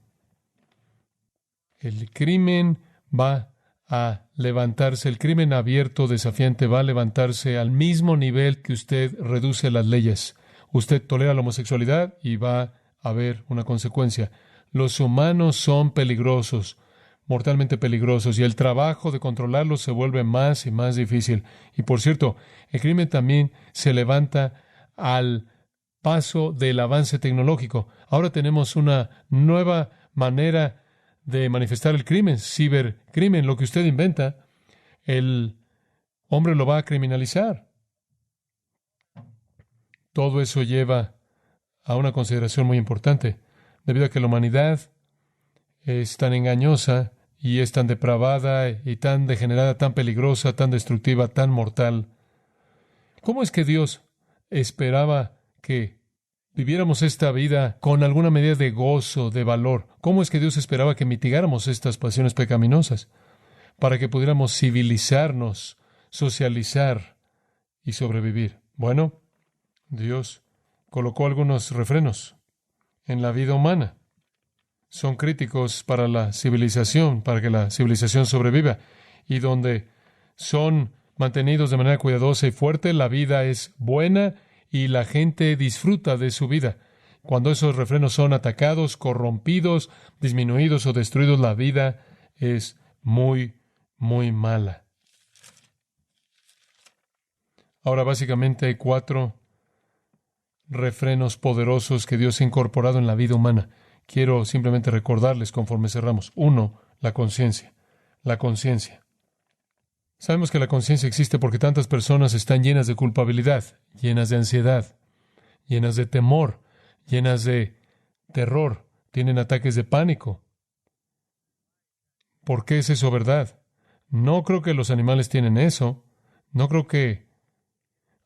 El crimen va a levantarse, el crimen abierto, desafiante, va a levantarse al mismo nivel que usted reduce las leyes. Usted tolera la homosexualidad y va a haber una consecuencia. Los humanos son peligrosos, mortalmente peligrosos, y el trabajo de controlarlos se vuelve más y más difícil. Y por cierto, el crimen también se levanta al paso del avance tecnológico. Ahora tenemos una nueva manera de manifestar el crimen, cibercrimen, lo que usted inventa, el hombre lo va a criminalizar. Todo eso lleva a una consideración muy importante, debido a que la humanidad es tan engañosa y es tan depravada y tan degenerada, tan peligrosa, tan destructiva, tan mortal. ¿Cómo es que Dios esperaba que viviéramos esta vida con alguna medida de gozo, de valor? ¿Cómo es que Dios esperaba que mitigáramos estas pasiones pecaminosas? Para que pudiéramos civilizarnos, socializar y sobrevivir. Bueno, Dios colocó algunos refrenos en la vida humana. Son críticos para la civilización, para que la civilización sobreviva. Y donde son mantenidos de manera cuidadosa y fuerte, la vida es buena y la gente disfruta de su vida. Cuando esos refrenos son atacados, corrompidos, disminuidos o destruidos, la vida es muy, muy mala. Ahora, básicamente hay 4 refrenos poderosos que Dios ha incorporado en la vida humana. Quiero simplemente recordarles conforme cerramos. 1, la conciencia. La conciencia. Sabemos que la conciencia existe porque tantas personas están llenas de culpabilidad, llenas de ansiedad, llenas de temor, llenas de terror, tienen ataques de pánico. ¿Por qué es eso verdad? No creo que los animales tienen eso. No creo que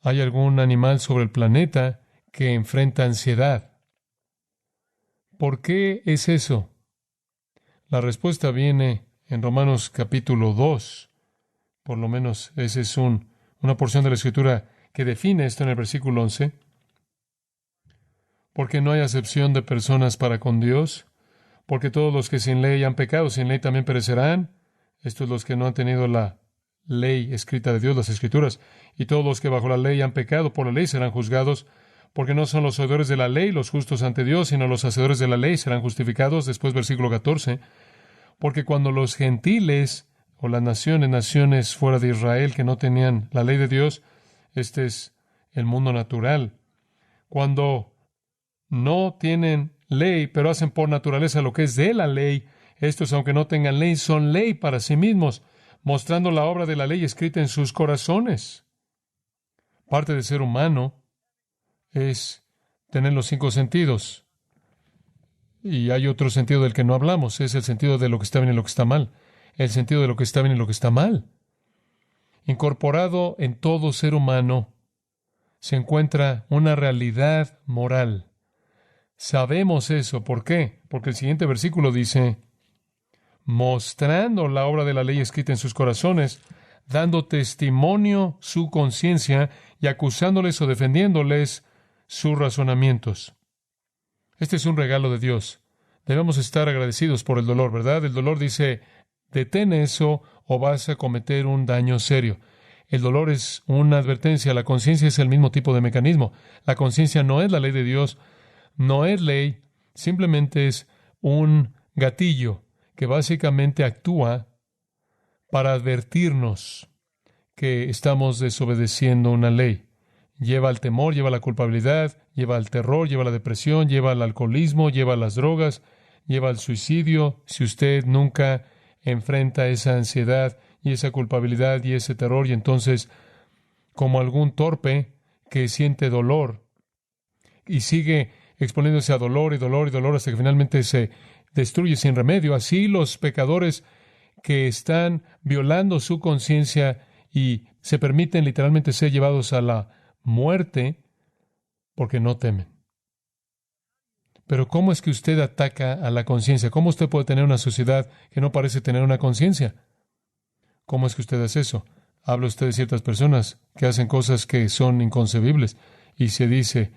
haya algún animal sobre el planeta que enfrenta ansiedad. ¿Por qué es eso? La respuesta viene en Romanos capítulo 2. Por lo menos esa es una porción de la Escritura que define esto en el versículo 11. Porque no hay acepción de personas para con Dios, porque todos los que sin ley han pecado, sin ley también perecerán. Estos los que no han tenido la ley escrita de Dios, las Escrituras. Y todos los que bajo la ley han pecado, por la ley serán juzgados, porque no son los oidores de la ley los justos ante Dios, sino los hacedores de la ley serán justificados. Después versículo 14. Porque cuando los gentiles o las naciones fuera de Israel que no tenían la ley de Dios, este es el mundo natural. Cuando no tienen ley, pero hacen por naturaleza lo que es de la ley, estos, aunque no tengan ley, son ley para sí mismos, mostrando la obra de la ley escrita en sus corazones. Parte de ser humano es tener los 5 sentidos. Y hay otro sentido del que no hablamos, es el sentido de lo que está bien y lo que está mal. El sentido de lo que está bien y lo que está mal. Incorporado en todo ser humano se encuentra una realidad moral. Sabemos eso. ¿Por qué? Porque el siguiente versículo dice, mostrando la obra de la ley escrita en sus corazones, dando testimonio su conciencia y acusándoles o defendiéndoles sus razonamientos. Este es un regalo de Dios. Debemos estar agradecidos por el dolor, ¿verdad? El dolor dice, detén eso o vas a cometer un daño serio. el dolor es una advertencia. La conciencia es el mismo tipo de mecanismo. La conciencia no es la ley de Dios, no es ley, simplemente es un gatillo que básicamente actúa para advertirnos que estamos desobedeciendo una ley. Lleva al temor, lleva a la culpabilidad, lleva al terror, lleva a la depresión, lleva al alcoholismo, lleva a las drogas, lleva al suicidio. Si usted nunca enfrenta esa ansiedad y esa culpabilidad y ese terror, y entonces, como algún torpe que siente dolor y sigue exponiéndose a dolor y dolor y dolor hasta que finalmente se destruye sin remedio, así los pecadores que están violando su conciencia y se permiten literalmente ser llevados a la muerte porque no temen. Pero ¿cómo es que usted ataca a la conciencia? ¿Cómo usted puede tener una sociedad que no parece tener una conciencia? ¿Cómo es que usted hace eso? Habla usted de ciertas personas que hacen cosas que son inconcebibles y se dice,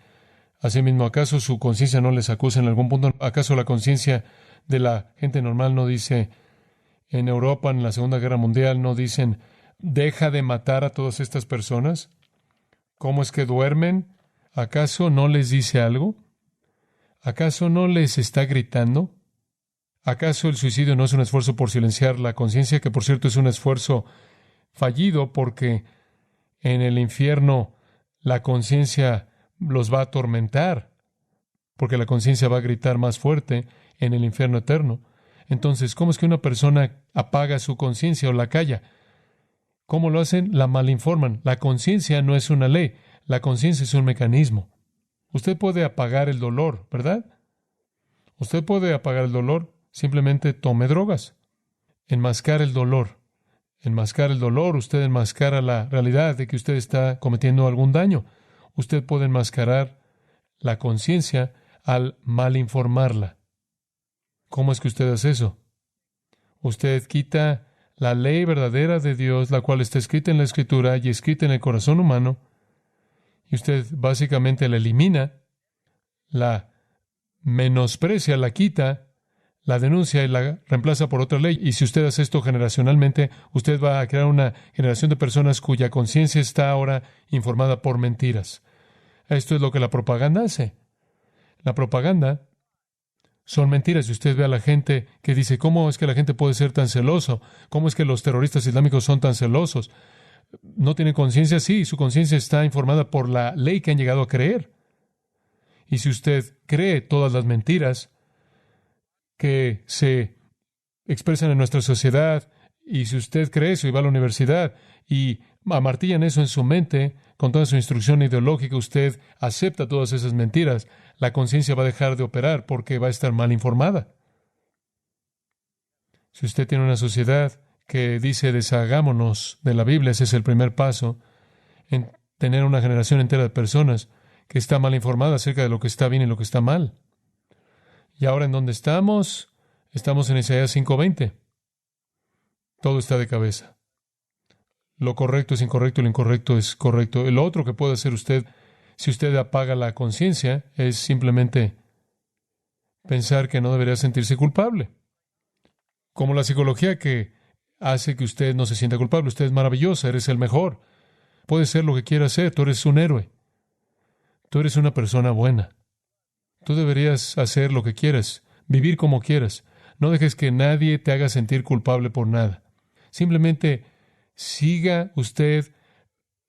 asimismo, ¿acaso su conciencia no les acusa en algún punto? ¿Acaso la conciencia de la gente normal no dice, en Europa, en la Segunda Guerra Mundial, no dicen, deja de matar a todas estas personas? ¿Cómo es que duermen? ¿Acaso no les dice algo? ¿Acaso no les está gritando? ¿Acaso el suicidio no es un esfuerzo por silenciar la conciencia, que por cierto es un esfuerzo fallido porque en el infierno la conciencia los va a atormentar, porque la conciencia va a gritar más fuerte en el infierno eterno? Entonces, ¿cómo es que una persona apaga su conciencia o la calla? ¿Cómo lo hacen? La malinforman. La conciencia no es una ley, la conciencia es un mecanismo. Usted puede apagar el dolor, ¿verdad? Usted puede apagar el dolor, simplemente tome drogas. Enmascar el dolor. Enmascar el dolor, usted enmascara la realidad de que usted está cometiendo algún daño. Usted puede enmascarar la conciencia al malinformarla. ¿Cómo es que usted hace eso? Usted quita la ley verdadera de Dios, la cual está escrita en la Escritura y escrita en el corazón humano, y usted básicamente la elimina, la menosprecia, la quita, la denuncia y la reemplaza por otra ley. Y si usted hace esto generacionalmente, usted va a crear una generación de personas cuya conciencia está ahora informada por mentiras. Esto es lo que la propaganda hace. La propaganda son mentiras. Y usted ve a la gente que dice, ¿cómo es que la gente puede ser tan celoso? ¿Cómo es que los terroristas islámicos son tan celosos? ¿No tienen conciencia? Sí, su conciencia está informada por la ley que han llegado a creer. Y si usted cree todas las mentiras que se expresan en nuestra sociedad, y si usted cree eso y va a la universidad y amartillan eso en su mente con toda su instrucción ideológica, usted acepta todas esas mentiras, la conciencia va a dejar de operar porque va a estar mal informada. Si usted tiene una sociedad que dice deshagámonos de la Biblia, ese es el primer paso en tener una generación entera de personas que está mal informada acerca de lo que está bien y lo que está mal. Y ahora, ¿en dónde estamos? Estamos en Isaías 5:20. Todo está de cabeza. Lo correcto es incorrecto y lo incorrecto es correcto. Lo otro que puede hacer usted, si usted apaga la conciencia, es simplemente pensar que no debería sentirse culpable. Como la psicología que hace que usted no se sienta culpable. Usted es maravillosa, eres el mejor. Puedes ser lo que quieras ser, tú eres un héroe. Tú eres una persona buena. Tú deberías hacer lo que quieras, vivir como quieras. No dejes que nadie te haga sentir culpable por nada. Simplemente siga usted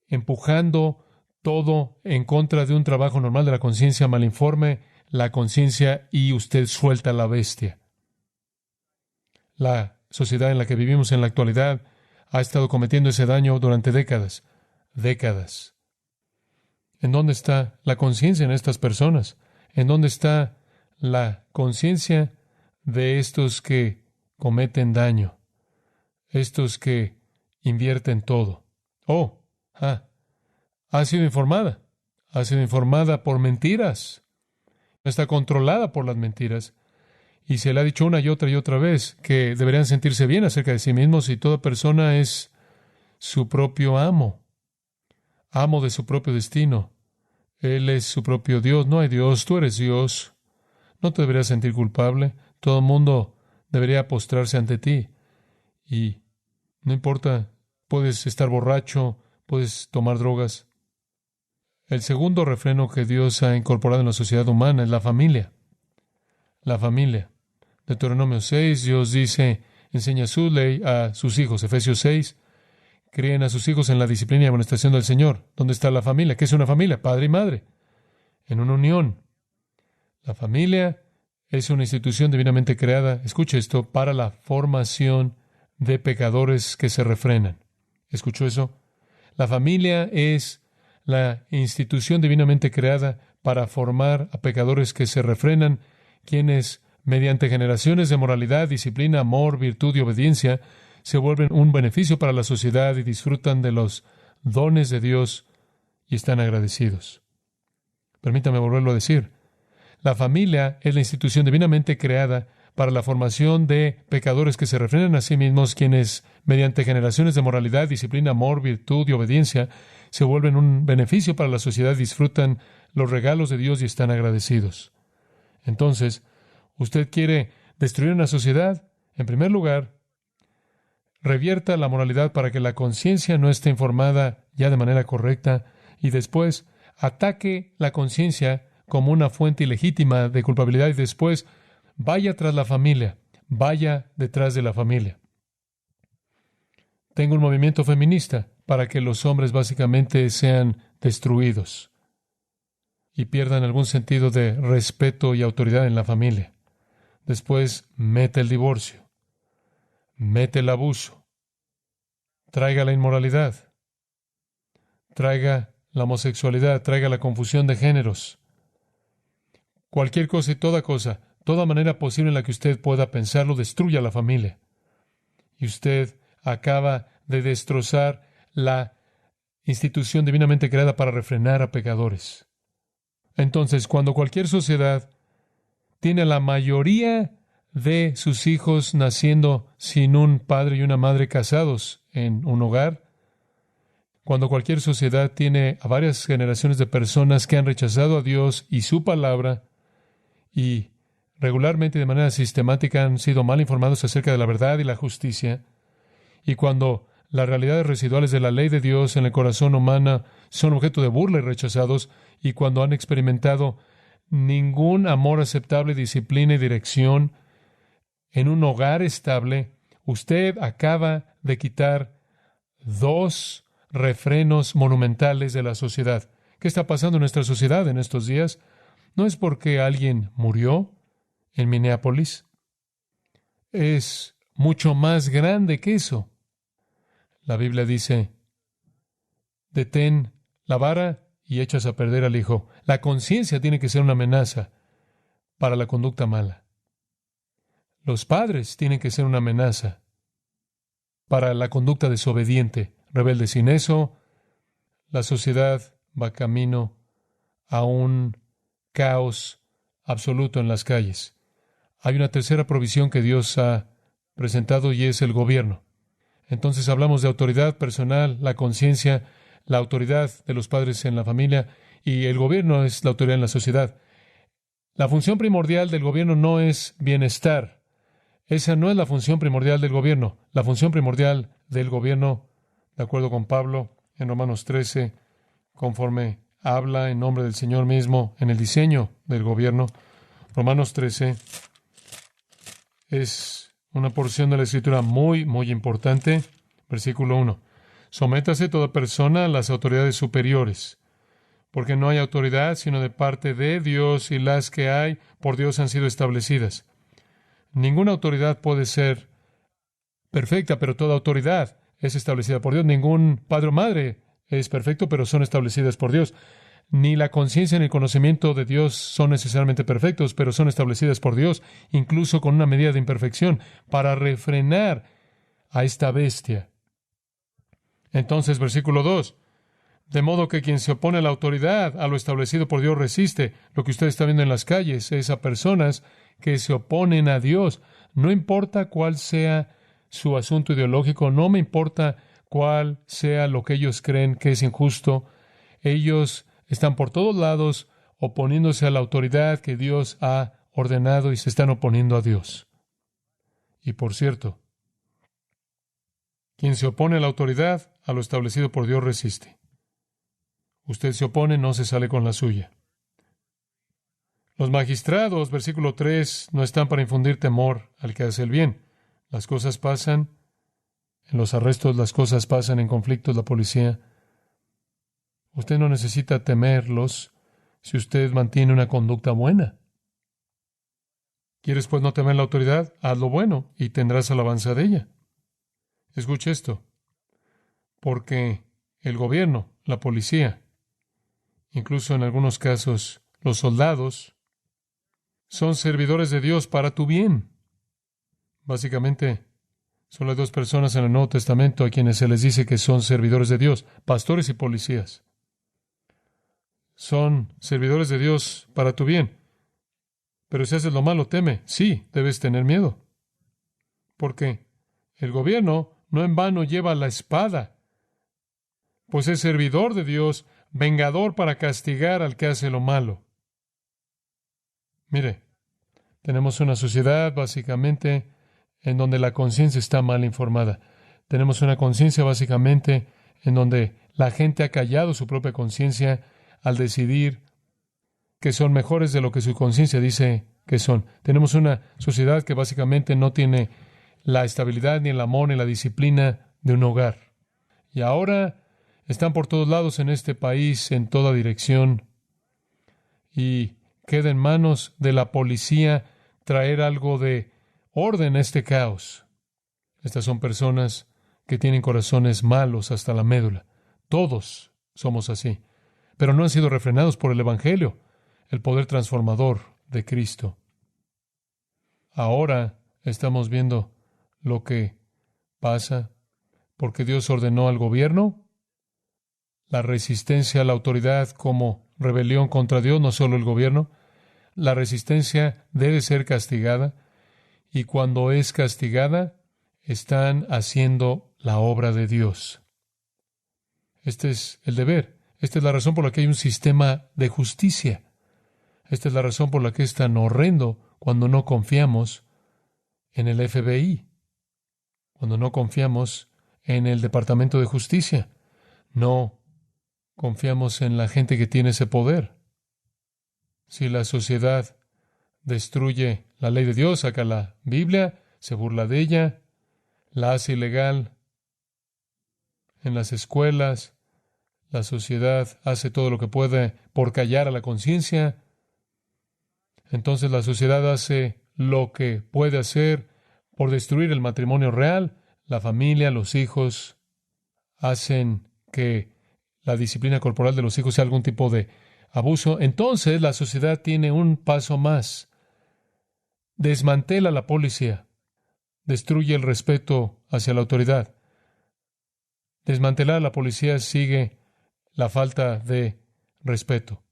empujando todo en contra de un trabajo normal de la conciencia, malinforme la conciencia y usted suelta a la bestia. La sociedad en la que vivimos en la actualidad ha estado cometiendo ese daño durante décadas. Décadas. ¿En dónde está la conciencia en estas personas? ¿En dónde está la conciencia de estos que cometen daño? Estos que invierten todo. Ha sido informada. Ha sido informada por mentiras. Está controlada por las mentiras. Y se le ha dicho una y otra vez que deberían sentirse bien acerca de sí mismos y toda persona es su propio amo. Amo de su propio destino. Él es su propio Dios. No hay Dios. Tú eres Dios. No te deberías sentir culpable. Todo el mundo debería postrarse ante ti. Y no importa, puedes estar borracho, puedes tomar drogas. El segundo refreno que Dios ha incorporado en la sociedad humana es la familia. La familia. Deuteronomio 6, Dios dice, enseña su ley a sus hijos. Efesios 6, críen a sus hijos en la disciplina y amonestación del Señor. ¿Dónde está la familia? ¿Qué es una familia? Padre y madre. En una unión. La familia es una institución divinamente creada, escuche esto, para la formación de pecadores que se refrenan. ¿Escuchó eso? La familia es la institución divinamente creada para formar a pecadores que se refrenan, quienes, mediante generaciones de moralidad, disciplina, amor, virtud y obediencia, se vuelven un beneficio para la sociedad y disfrutan de los dones de Dios y están agradecidos. Permítame volverlo a decir. La familia es la institución divinamente creada para la formación de pecadores que se refrenan a sí mismos, quienes, mediante generaciones de moralidad, disciplina, amor, virtud y obediencia, se vuelven un beneficio para la sociedad, disfrutan los regalos de Dios y están agradecidos. Entonces, ¿usted quiere destruir una sociedad? En primer lugar, revierta la moralidad para que la conciencia no esté informada ya de manera correcta, y después ataque la conciencia como una fuente ilegítima de culpabilidad, y después vaya tras la familia, vaya detrás de la familia. Tengo un movimiento feminista para que los hombres básicamente sean destruidos y pierdan algún sentido de respeto y autoridad en la familia. Después, mete el divorcio, mete el abuso, traiga la inmoralidad, traiga la homosexualidad, traiga la confusión de géneros, cualquier cosa y toda manera posible en la que usted pueda pensarlo, destruya la familia. Y usted acaba de destrozar la institución divinamente creada para refrenar a pecadores. Entonces, cuando cualquier sociedad tiene la mayoría de sus hijos naciendo sin un padre y una madre casados en un hogar, cuando cualquier sociedad tiene a varias generaciones de personas que han rechazado a Dios y su palabra y regularmente de manera sistemática han sido mal informados acerca de la verdad y la justicia, y cuando las realidades residuales de la ley de Dios en el corazón humano son objeto de burla y rechazados, y cuando han experimentado ningún amor aceptable, disciplina y dirección en un hogar estable, usted acaba de quitar dos refrenos monumentales de la sociedad. ¿Qué está pasando en nuestra sociedad en estos días? No es porque alguien murió en Minneapolis. Es mucho más grande que eso. La Biblia dice, detén la vara y echas a perder al hijo. La conciencia tiene que ser una amenaza para la conducta mala. Los padres tienen que ser una amenaza para la conducta desobediente, rebelde. Sin eso, la sociedad va camino a un caos absoluto en las calles. Hay una tercera provisión que Dios ha presentado y es el gobierno. Entonces hablamos de autoridad personal, la conciencia, la autoridad de los padres en la familia, y el gobierno es la autoridad en la sociedad. La función primordial del gobierno no es bienestar. Esa no es la función primordial del gobierno. La función primordial del gobierno, de acuerdo con Pablo en Romanos 13, conforme habla en nombre del Señor mismo en el diseño del gobierno, Romanos 13 es una porción de la Escritura muy, muy importante. Versículo 1. Sométase toda persona a las autoridades superiores, porque no hay autoridad sino de parte de Dios, y las que hay por Dios han sido establecidas. Ninguna autoridad puede ser perfecta, pero toda autoridad es establecida por Dios. Ningún padre o madre es perfecto, pero son establecidas por Dios. Ni la conciencia ni el conocimiento de Dios son necesariamente perfectos, pero son establecidas por Dios, incluso con una medida de imperfección, para refrenar a esta bestia. Entonces, versículo 2. De modo que quien se opone a la autoridad, a lo establecido por Dios, resiste. Lo que usted está viendo en las calles es a personas que se oponen a Dios. No importa cuál sea su asunto ideológico, no me importa cuál sea lo que ellos creen que es injusto. Ellos están por todos lados oponiéndose a la autoridad que Dios ha ordenado y se están oponiendo a Dios. Y por cierto, Quien se opone a la autoridad, a lo establecido por Dios, resiste. Usted se opone, no se sale con la suya. Los magistrados, versículo 3, no están para infundir temor al que hace el bien. Las cosas pasan, en los arrestos las cosas pasan, en conflictos la policía. Usted no necesita temerlos si usted mantiene una conducta buena. ¿Quieres pues no temer la autoridad? Haz lo bueno y tendrás alabanza de ella. Escuche esto, porque el gobierno, la policía, incluso en algunos casos los soldados, son servidores de Dios para tu bien. Básicamente, solo hay dos personas en el Nuevo Testamento a quienes se les dice que son servidores de Dios, pastores y policías. Son servidores de Dios para tu bien. Pero si haces lo malo, teme. Sí, debes tener miedo. Porque el gobierno no en vano lleva la espada, pues es servidor de Dios, vengador para castigar al que hace lo malo. Mire, tenemos una sociedad básicamente en donde la conciencia está mal informada. Tenemos una conciencia básicamente en donde la gente ha callado su propia conciencia al decidir que son mejores de lo que su conciencia dice que son. Tenemos una sociedad que básicamente no tiene la estabilidad, ni el amor, ni la disciplina de un hogar. Y ahora están por todos lados en este país, en toda dirección, y queda en manos de la policía traer algo de orden a este caos. Estas son personas que tienen corazones malos hasta la médula. Todos somos así, pero no han sido refrenados por el Evangelio, el poder transformador de Cristo. Ahora estamos viendo lo que pasa porque Dios ordenó al gobierno la resistencia a la autoridad como rebelión contra Dios, no solo el gobierno. La resistencia debe ser castigada, y cuando es castigada, están haciendo la obra de Dios. Este es el deber. Esta es la razón por la que hay un sistema de justicia. Esta es la razón por la que es tan horrendo cuando no confiamos en el FBI, cuando no confiamos en el Departamento de Justicia. No confiamos en la gente que tiene ese poder. Si la sociedad destruye la ley de Dios, saca la Biblia, se burla de ella, la hace ilegal en las escuelas, la sociedad hace todo lo que puede por callar a la conciencia, entonces la sociedad hace lo que puede hacer por destruir el matrimonio real, la familia, los hijos, hacen que la disciplina corporal de los hijos sea algún tipo de abuso. Entonces la sociedad tiene un paso más. Desmantela la policía, destruye el respeto hacia la autoridad. Desmantelar a la policía sigue la falta de respeto.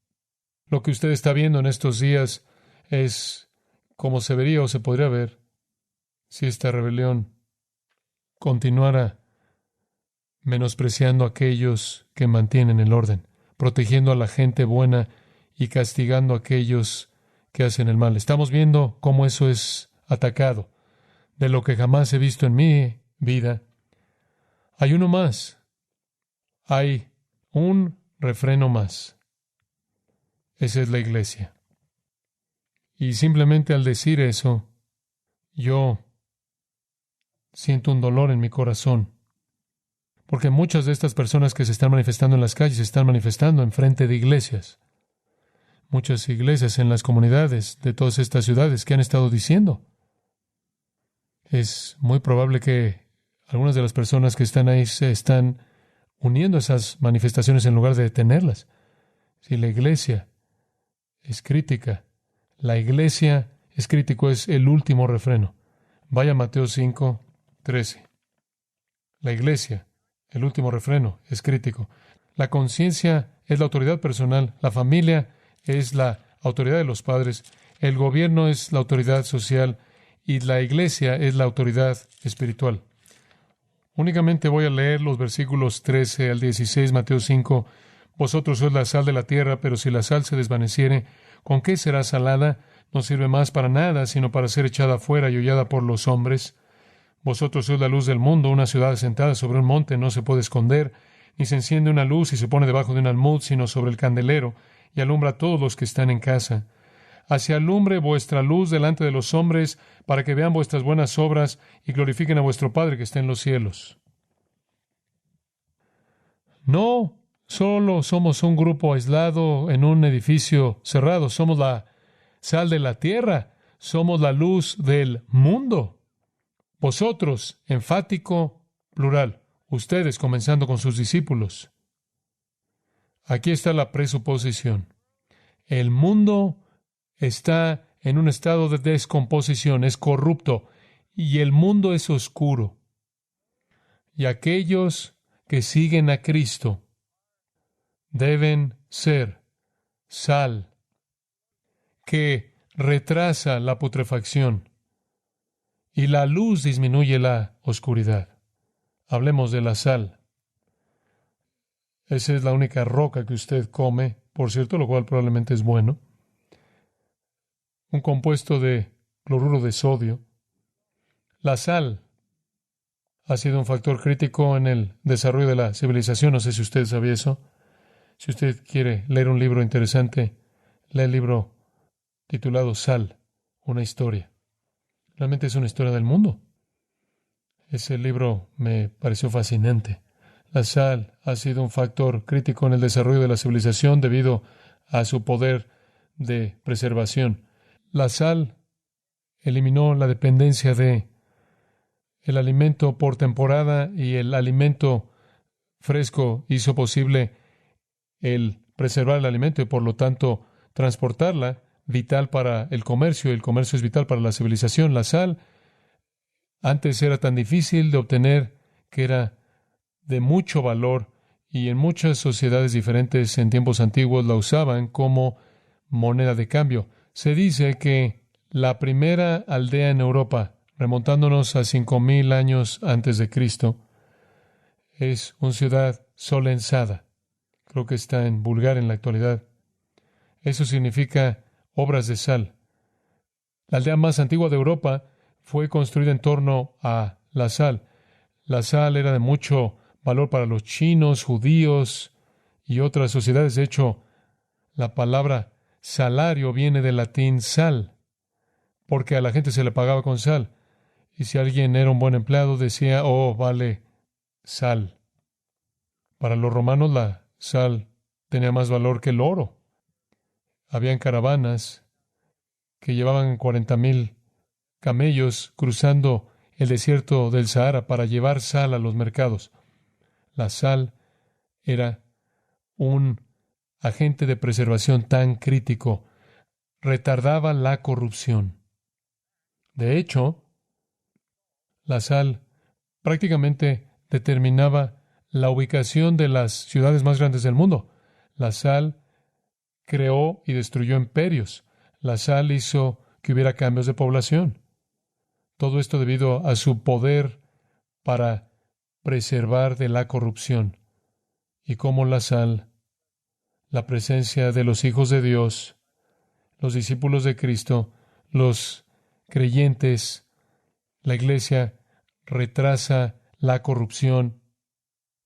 Lo que usted está viendo en estos días es como se vería o se podría ver si esta rebelión continuara menospreciando a aquellos que mantienen el orden, protegiendo a la gente buena y castigando a aquellos que hacen el mal. Estamos viendo cómo eso es atacado. De lo que jamás he visto en mi vida, hay uno más. Hay un refreno más. Esa es la iglesia. Y simplemente al decir eso, yo siento un dolor en mi corazón. Porque muchas de estas personas que se están manifestando en las calles se están manifestando en frente de iglesias. Muchas iglesias en las comunidades de todas estas ciudades que han estado diciendo. Es muy probable que algunas de las personas que están ahí se están uniendo a esas manifestaciones en lugar de detenerlas. Si la iglesia es crítica, la iglesia es crítico, es el último refreno. Vaya a Mateo 5:13. La iglesia, el último refreno, es crítico. La conciencia es la autoridad personal, la familia es la autoridad de los padres, el gobierno es la autoridad social y la iglesia es la autoridad espiritual. Únicamente voy a leer los versículos 13 al 16, Mateo 5. Vosotros sois la sal de la tierra, pero si la sal se desvaneciere, ¿con qué será salada? No sirve más para nada, sino para ser echada fuera y hollada por los hombres. Vosotros sois la luz del mundo. Una ciudad asentada sobre un monte no se puede esconder, ni se enciende una luz y se pone debajo de un almud, sino sobre el candelero, y alumbra a todos los que están en casa. Así alumbre vuestra luz delante de los hombres, para que vean vuestras buenas obras y glorifiquen a vuestro Padre que está en los cielos. No solo somos un grupo aislado en un edificio cerrado, somos la sal de la tierra, somos la luz del mundo. Vosotros, enfático, plural, ustedes comenzando con sus discípulos. Aquí está la presuposición. El mundo está en un estado de descomposición, es corrupto, y el mundo es oscuro. Y aquellos que siguen a Cristo deben ser sal que retrasa la putrefacción, y la luz disminuye la oscuridad. Hablemos de la sal. Esa es la única roca que usted come, por cierto, lo cual probablemente es bueno. Un compuesto de cloruro de sodio. La sal ha sido un factor crítico en el desarrollo de la civilización. No sé si usted sabía eso. Si usted quiere leer un libro interesante, lea el libro titulado Sal, una historia. Realmente es una historia del mundo. Ese libro me pareció fascinante. La sal ha sido un factor crítico en el desarrollo de la civilización debido a su poder de preservación. La sal eliminó la dependencia de el alimento por temporada, y el alimento fresco hizo posible el preservar el alimento y por lo tanto transportarla, vital para el comercio, y el comercio es vital para la civilización. La sal antes era tan difícil de obtener que era de mucho valor, y en muchas sociedades diferentes en tiempos antiguos la usaban como moneda de cambio. Se dice que la primera aldea en Europa, remontándonos a 5,000 años antes de Cristo, es una ciudad solenzada. Creo que está en vulgar en la actualidad. Eso significa obras de sal. La aldea más antigua de Europa fue construida en torno a la sal. La sal era de mucho valor para los chinos, judíos y otras sociedades. De hecho, la palabra salario viene del latín sal, porque a la gente se le pagaba con sal. Y si alguien era un buen empleado, decía, oh, vale sal. Para los romanos la sal tenía más valor que el oro. Habían caravanas que llevaban 40,000 camellos cruzando el desierto del Sahara para llevar sal a los mercados. La sal era un agente de preservación tan crítico. Retardaba la corrupción. De hecho, la sal prácticamente determinaba la ubicación de las ciudades más grandes del mundo. La sal creó y destruyó imperios. La sal hizo que hubiera cambios de población. Todo esto debido a su poder para preservar de la corrupción. Y como la sal, la presencia de los hijos de Dios, los discípulos de Cristo, los creyentes, la iglesia, retrasa la corrupción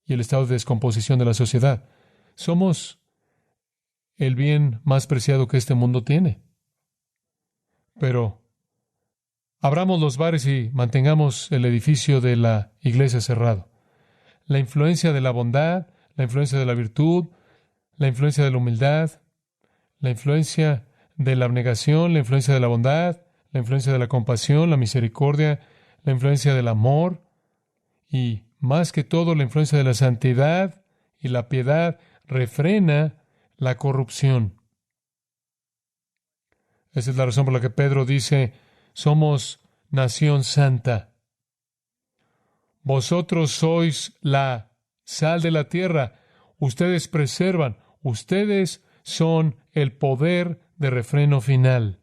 y el estado de descomposición de la sociedad. Somos el bien más preciado que este mundo tiene. Pero abramos los bares y mantengamos el edificio de la iglesia cerrado. La influencia de la bondad, la influencia de la virtud, la influencia de la humildad, la influencia de la abnegación, la influencia de la bondad, la influencia de la compasión, la misericordia, la influencia del amor y, más que todo, la influencia de la santidad y la piedad refrena la corrupción. Esa es la razón por la que Pedro dice, somos nación santa. Vosotros sois la sal de la tierra. Ustedes preservan. Ustedes son el poder de refreno final.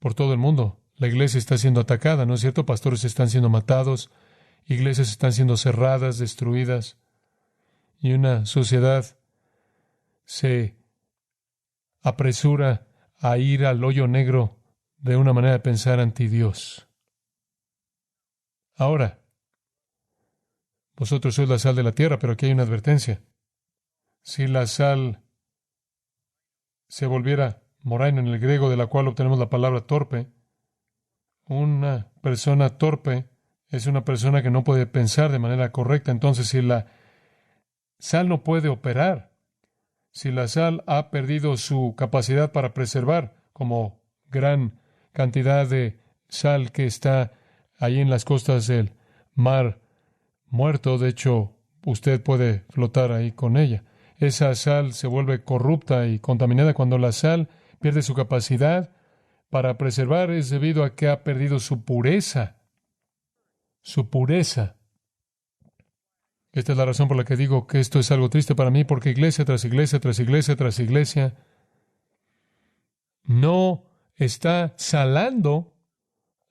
Por todo el mundo, la iglesia está siendo atacada, ¿no es cierto? Pastores están siendo matados, iglesias están siendo cerradas, destruidas, y una sociedad se apresura a ir al hoyo negro de una manera de pensar anti Dios. Ahora, vosotros sois la sal de la tierra, pero aquí hay una advertencia. Si la sal se volviera moraino en el griego, de la cual obtenemos la palabra torpe, una persona torpe es una persona que no puede pensar de manera correcta. Entonces, si la sal no puede operar, si la sal ha perdido su capacidad para preservar, como gran cantidad de sal que está ahí en las costas del mar Muerto, de hecho, usted puede flotar ahí con ella. Esa sal se vuelve corrupta y contaminada. Cuando la sal pierde su capacidad para preservar, es debido a que ha perdido su pureza. Su pureza. Esta es la razón por la que digo que esto es algo triste para mí, porque iglesia tras iglesia, tras iglesia, tras iglesia, no está salando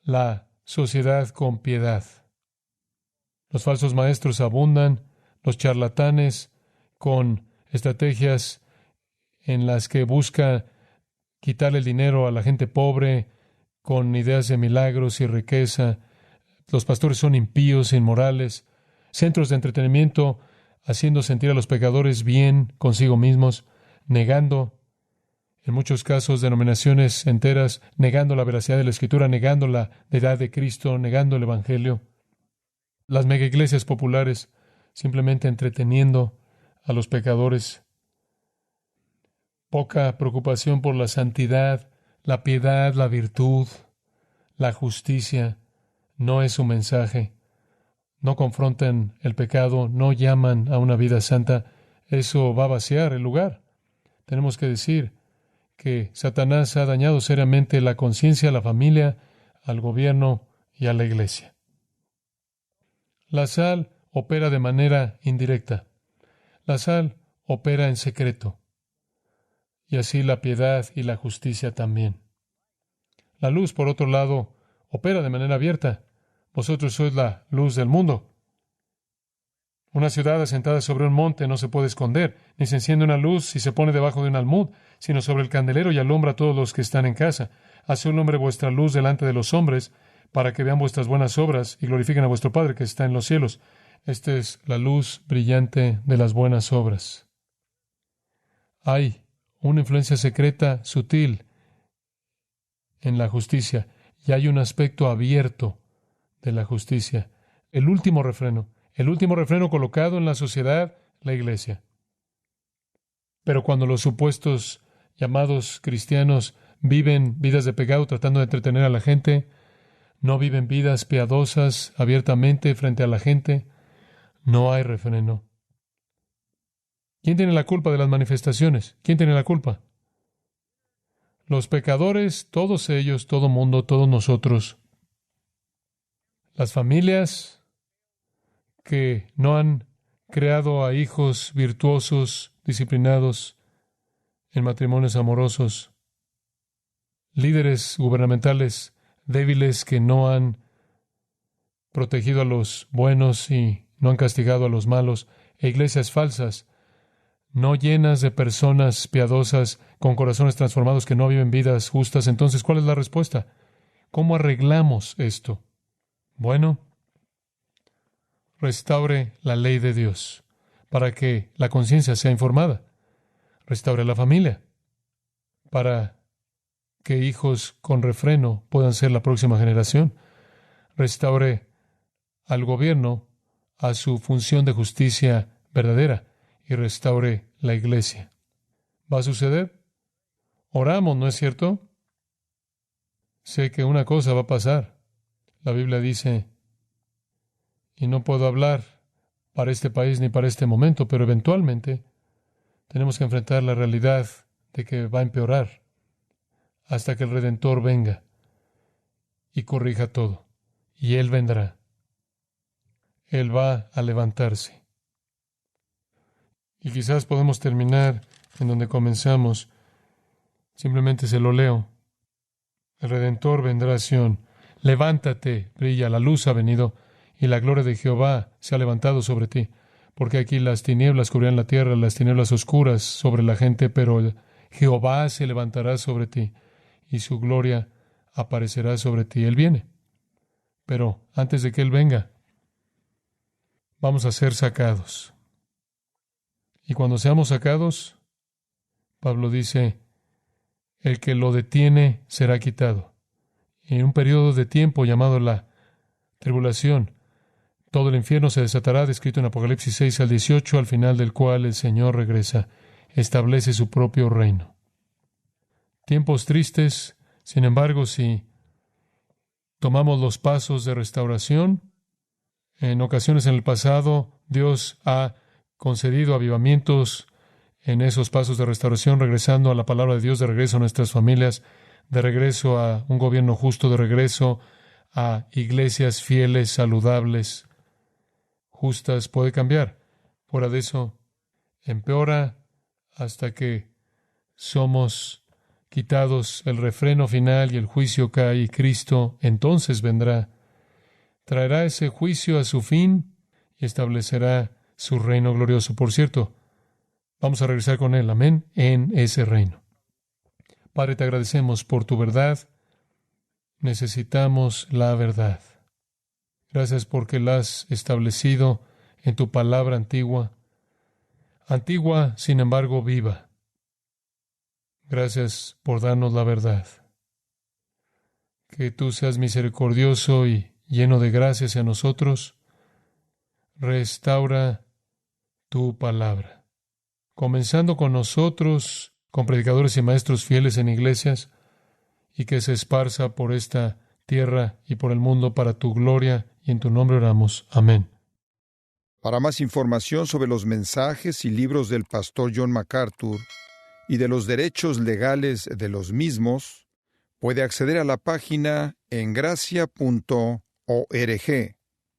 la sociedad con piedad. Los falsos maestros abundan, los charlatanes con estrategias en las que busca quitarle el dinero a la gente pobre, con ideas de milagros y riqueza. Los pastores son impíos, inmorales, centros de entretenimiento, haciendo sentir a los pecadores bien consigo mismos, negando, en muchos casos, denominaciones enteras, negando la veracidad de la Escritura, negando la deidad de Cristo, negando el Evangelio. Las mega iglesias populares simplemente entreteniendo a los pecadores. Poca preocupación por la santidad, la piedad, la virtud, la justicia. No es su mensaje. No confrontan el pecado, no llaman a una vida santa. Eso va a vaciar el lugar. Tenemos que decir que Satanás ha dañado seriamente la conciencia, a la familia, al gobierno y a la iglesia. La sal opera de manera indirecta. La sal opera en secreto. Y así la piedad y la justicia también. La luz, por otro lado, opera de manera abierta. Vosotros sois la luz del mundo. Una ciudad asentada sobre un monte no se puede esconder, ni se enciende una luz si se pone debajo de un almud, sino sobre el candelero y alumbra a todos los que están en casa. Hace un hombre vuestra luz delante de los hombres, para que vean vuestras buenas obras y glorifiquen a vuestro Padre que está en los cielos. Esta es la luz brillante de las buenas obras. Hay una influencia secreta, sutil, en la justicia, y hay un aspecto abierto de la justicia. El último refreno colocado en la sociedad, la iglesia. Pero cuando los supuestos llamados cristianos viven vidas de pecado tratando de entretener a la gente, no viven vidas piadosas abiertamente frente a la gente, no hay refreno. ¿Quién tiene la culpa de las manifestaciones? ¿Quién tiene la culpa? Los pecadores, todos ellos, todo mundo, todos nosotros. Las familias que no han creado a hijos virtuosos, disciplinados, en matrimonios amorosos. Líderes gubernamentales débiles que no han protegido a los buenos y no han castigado a los malos. E iglesias falsas, no llenas de personas piadosas con corazones transformados que no viven vidas justas. Entonces, ¿cuál es la respuesta? ¿Cómo arreglamos esto? Bueno, restaure la ley de Dios para que la conciencia sea informada. Restaure la familia para que hijos con refreno puedan ser la próxima generación. Restaure al gobierno a su función de justicia verdadera y restaure la iglesia. ¿Va a suceder? Oramos, ¿no es cierto? Sé que una cosa va a pasar. La Biblia dice, y no puedo hablar para este país ni para este momento, pero eventualmente tenemos que enfrentar la realidad de que va a empeorar hasta que el Redentor venga y corrija todo. Y Él vendrá. Él va a levantarse. Y quizás podemos terminar en donde comenzamos. Simplemente se lo leo. El Redentor vendrá a Sión. Levántate, brilla, la luz ha venido, y la gloria de Jehová se ha levantado sobre ti. Porque aquí las tinieblas cubrirán la tierra, las tinieblas oscuras sobre la gente, pero Jehová se levantará sobre ti, y su gloria aparecerá sobre ti. Él viene. pero antes de que Él venga, vamos a ser sacados. Y cuando seamos sacados, Pablo dice, el que lo detiene será quitado. Y en un periodo de tiempo llamado la tribulación, todo el infierno se desatará, descrito en Apocalipsis 6 al 18, al final del cual el Señor regresa, establece su propio reino. Tiempos tristes, sin embargo, si tomamos los pasos de restauración, en ocasiones en el pasado, Dios ha concedido avivamientos en esos pasos de restauración, regresando a la palabra de Dios, de regreso a nuestras familias, de regreso a un gobierno justo, de regreso a iglesias fieles, saludables, justas. Puede cambiar. Fuera de eso, empeora hasta que somos quitados el refreno final y el juicio cae y Cristo entonces vendrá. Traerá ese juicio a su fin y establecerá su reino glorioso. Por cierto, vamos a regresar con Él, amén, en ese reino. Padre, te agradecemos por tu verdad. Necesitamos la verdad. Gracias porque la has establecido en tu palabra antigua. Antigua, sin embargo, viva. Gracias por darnos la verdad. Que tú seas misericordioso y lleno de gracia hacia nosotros. Restaura tu palabra. Comenzando con nosotros, con predicadores y maestros fieles en iglesias, y que se esparza por esta tierra y por el mundo para tu gloria, y en tu nombre oramos. Amén. Para más información sobre los mensajes y libros del pastor John MacArthur y de los derechos legales de los mismos, puede acceder a la página en gracia.org.